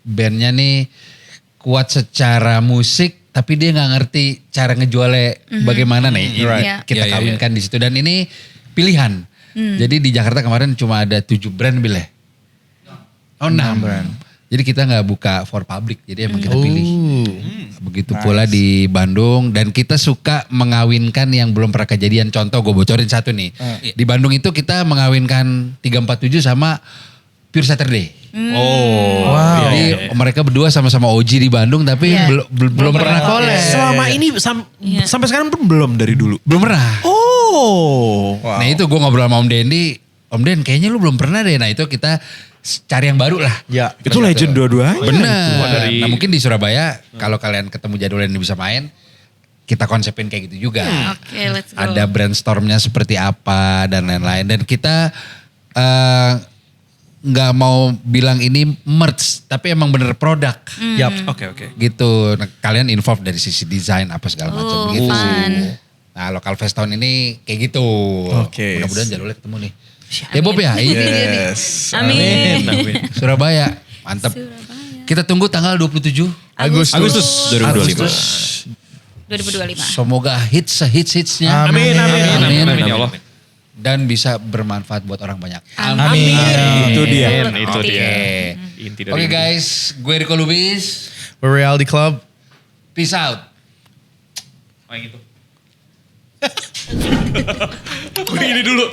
bandnya nih kuat secara musik, tapi dia nggak ngerti cara ngejualnya bagaimana nih. Right. Kita Iya, iya, kawinkan di situ dan ini pilihan. Jadi di Jakarta kemarin cuma ada 7 brand bileh. Oh 6 brand. Jadi kita nggak buka for public, jadi emang kita pilih. Begitu pula di Bandung dan kita suka mengawinkan yang belum pernah kejadian. Contoh gue bocorin satu nih. Di Bandung itu kita mengawinkan 347 sama Pure Saturday. Oh. Wow. Jadi mereka berdua sama-sama OG di Bandung tapi belum pernah collab. Selama ini sampai sekarang pun belum dari dulu. Belum pernah. Oh. Nah itu gue ngobrol sama Om Dendi. Om Den kayaknya lu belum pernah deh. Nah itu kita cari yang baru lah. Ya. Itu legend dua-duanya. Benar. Nah mungkin di Surabaya kalau kalian ketemu jadwal yang bisa main, kita konsepin kayak gitu juga. Oke, let's go. Ada brainstormnya seperti apa dan lain-lain. Dan kita nggak mau bilang ini merch, tapi emang bener produk. Yap. Oke. Gitu. Nah, kalian involve dari sisi desain apa segala macam gitu. fun. Nah Local Fest tahun ini kayak gitu. Oke. Mudah-mudahan jadwalnya ketemu nih. Ya Bob ya, ini Yes. Amin. Surabaya. Mantap. Surabaya. Kita tunggu tanggal 27 Agustus 2025. 2025. Semoga hitsnya. Amin. Amin ya Allah. Dan bisa bermanfaat buat orang banyak. Amin. Itu dia. Itu Oke. dia. Inti dari Oke inti. guys, gue Rico Lubis. We're Reality Club. Peace out. Oh yang itu. Gue ini dulu.